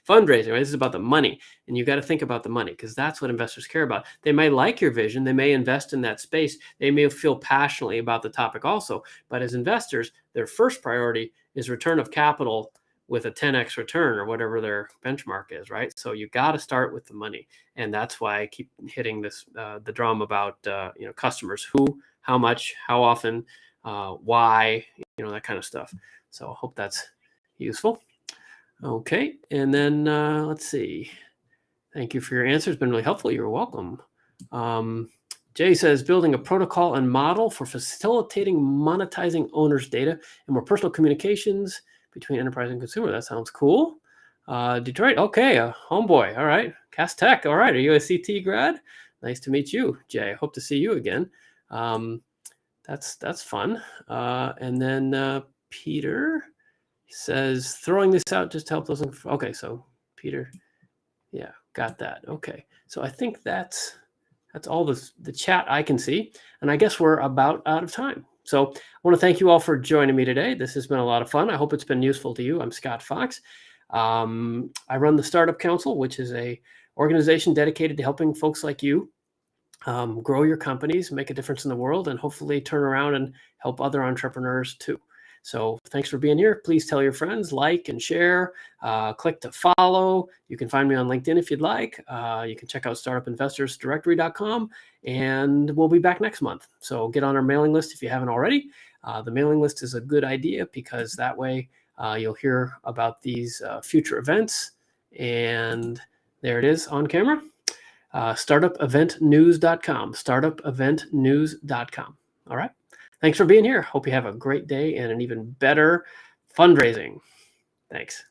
Fundraising, right? This is about the money. And you got to think about the money because that's what investors care about. They may like your vision. They may invest in that space. They may feel passionately about the topic also. But as investors, their first priority is return of capital with a 10x return or whatever their benchmark is, right? So you got to start with the money. And that's why I keep hitting this, the drum about, customers, who, how much, how often, why, that kind of stuff. So I hope that's useful. Okay. And then let's see. Thank you for your answer. It's been really helpful. You're welcome. Jay says, building a protocol and model for facilitating monetizing owners' data and more personal communications between enterprise and consumer. That sounds cool. Detroit. Okay. Homeboy. All right. Cass Tech. All right. Are you a CT grad? Nice to meet you, Jay. Hope to see you again. That's fun. And then Peter says, throwing this out just to help those. Okay. So Peter. Yeah. Got that. Okay. So I think that's all the chat I can see. And I guess we're about out of time. So I want to thank you all for joining me today. This has been a lot of fun. I hope it's been useful to you. I'm Scott Fox. I run the Startup Council, which is a organization dedicated to helping folks like you grow your companies, make a difference in the world, and hopefully turn around and help other entrepreneurs too. So thanks for being here. Please tell your friends, like and share, click to follow. You can find me on LinkedIn if you'd like. You can check out startupinvestorsdirectory.com, and we'll be back next month. So get on our mailing list if you haven't already. The mailing list is a good idea because that way you'll hear about these future events. And there it is on camera. Startupeventnews.com. Startupeventnews.com. All right. Thanks for being here. Hope you have a great day and an even better fundraising. Thanks.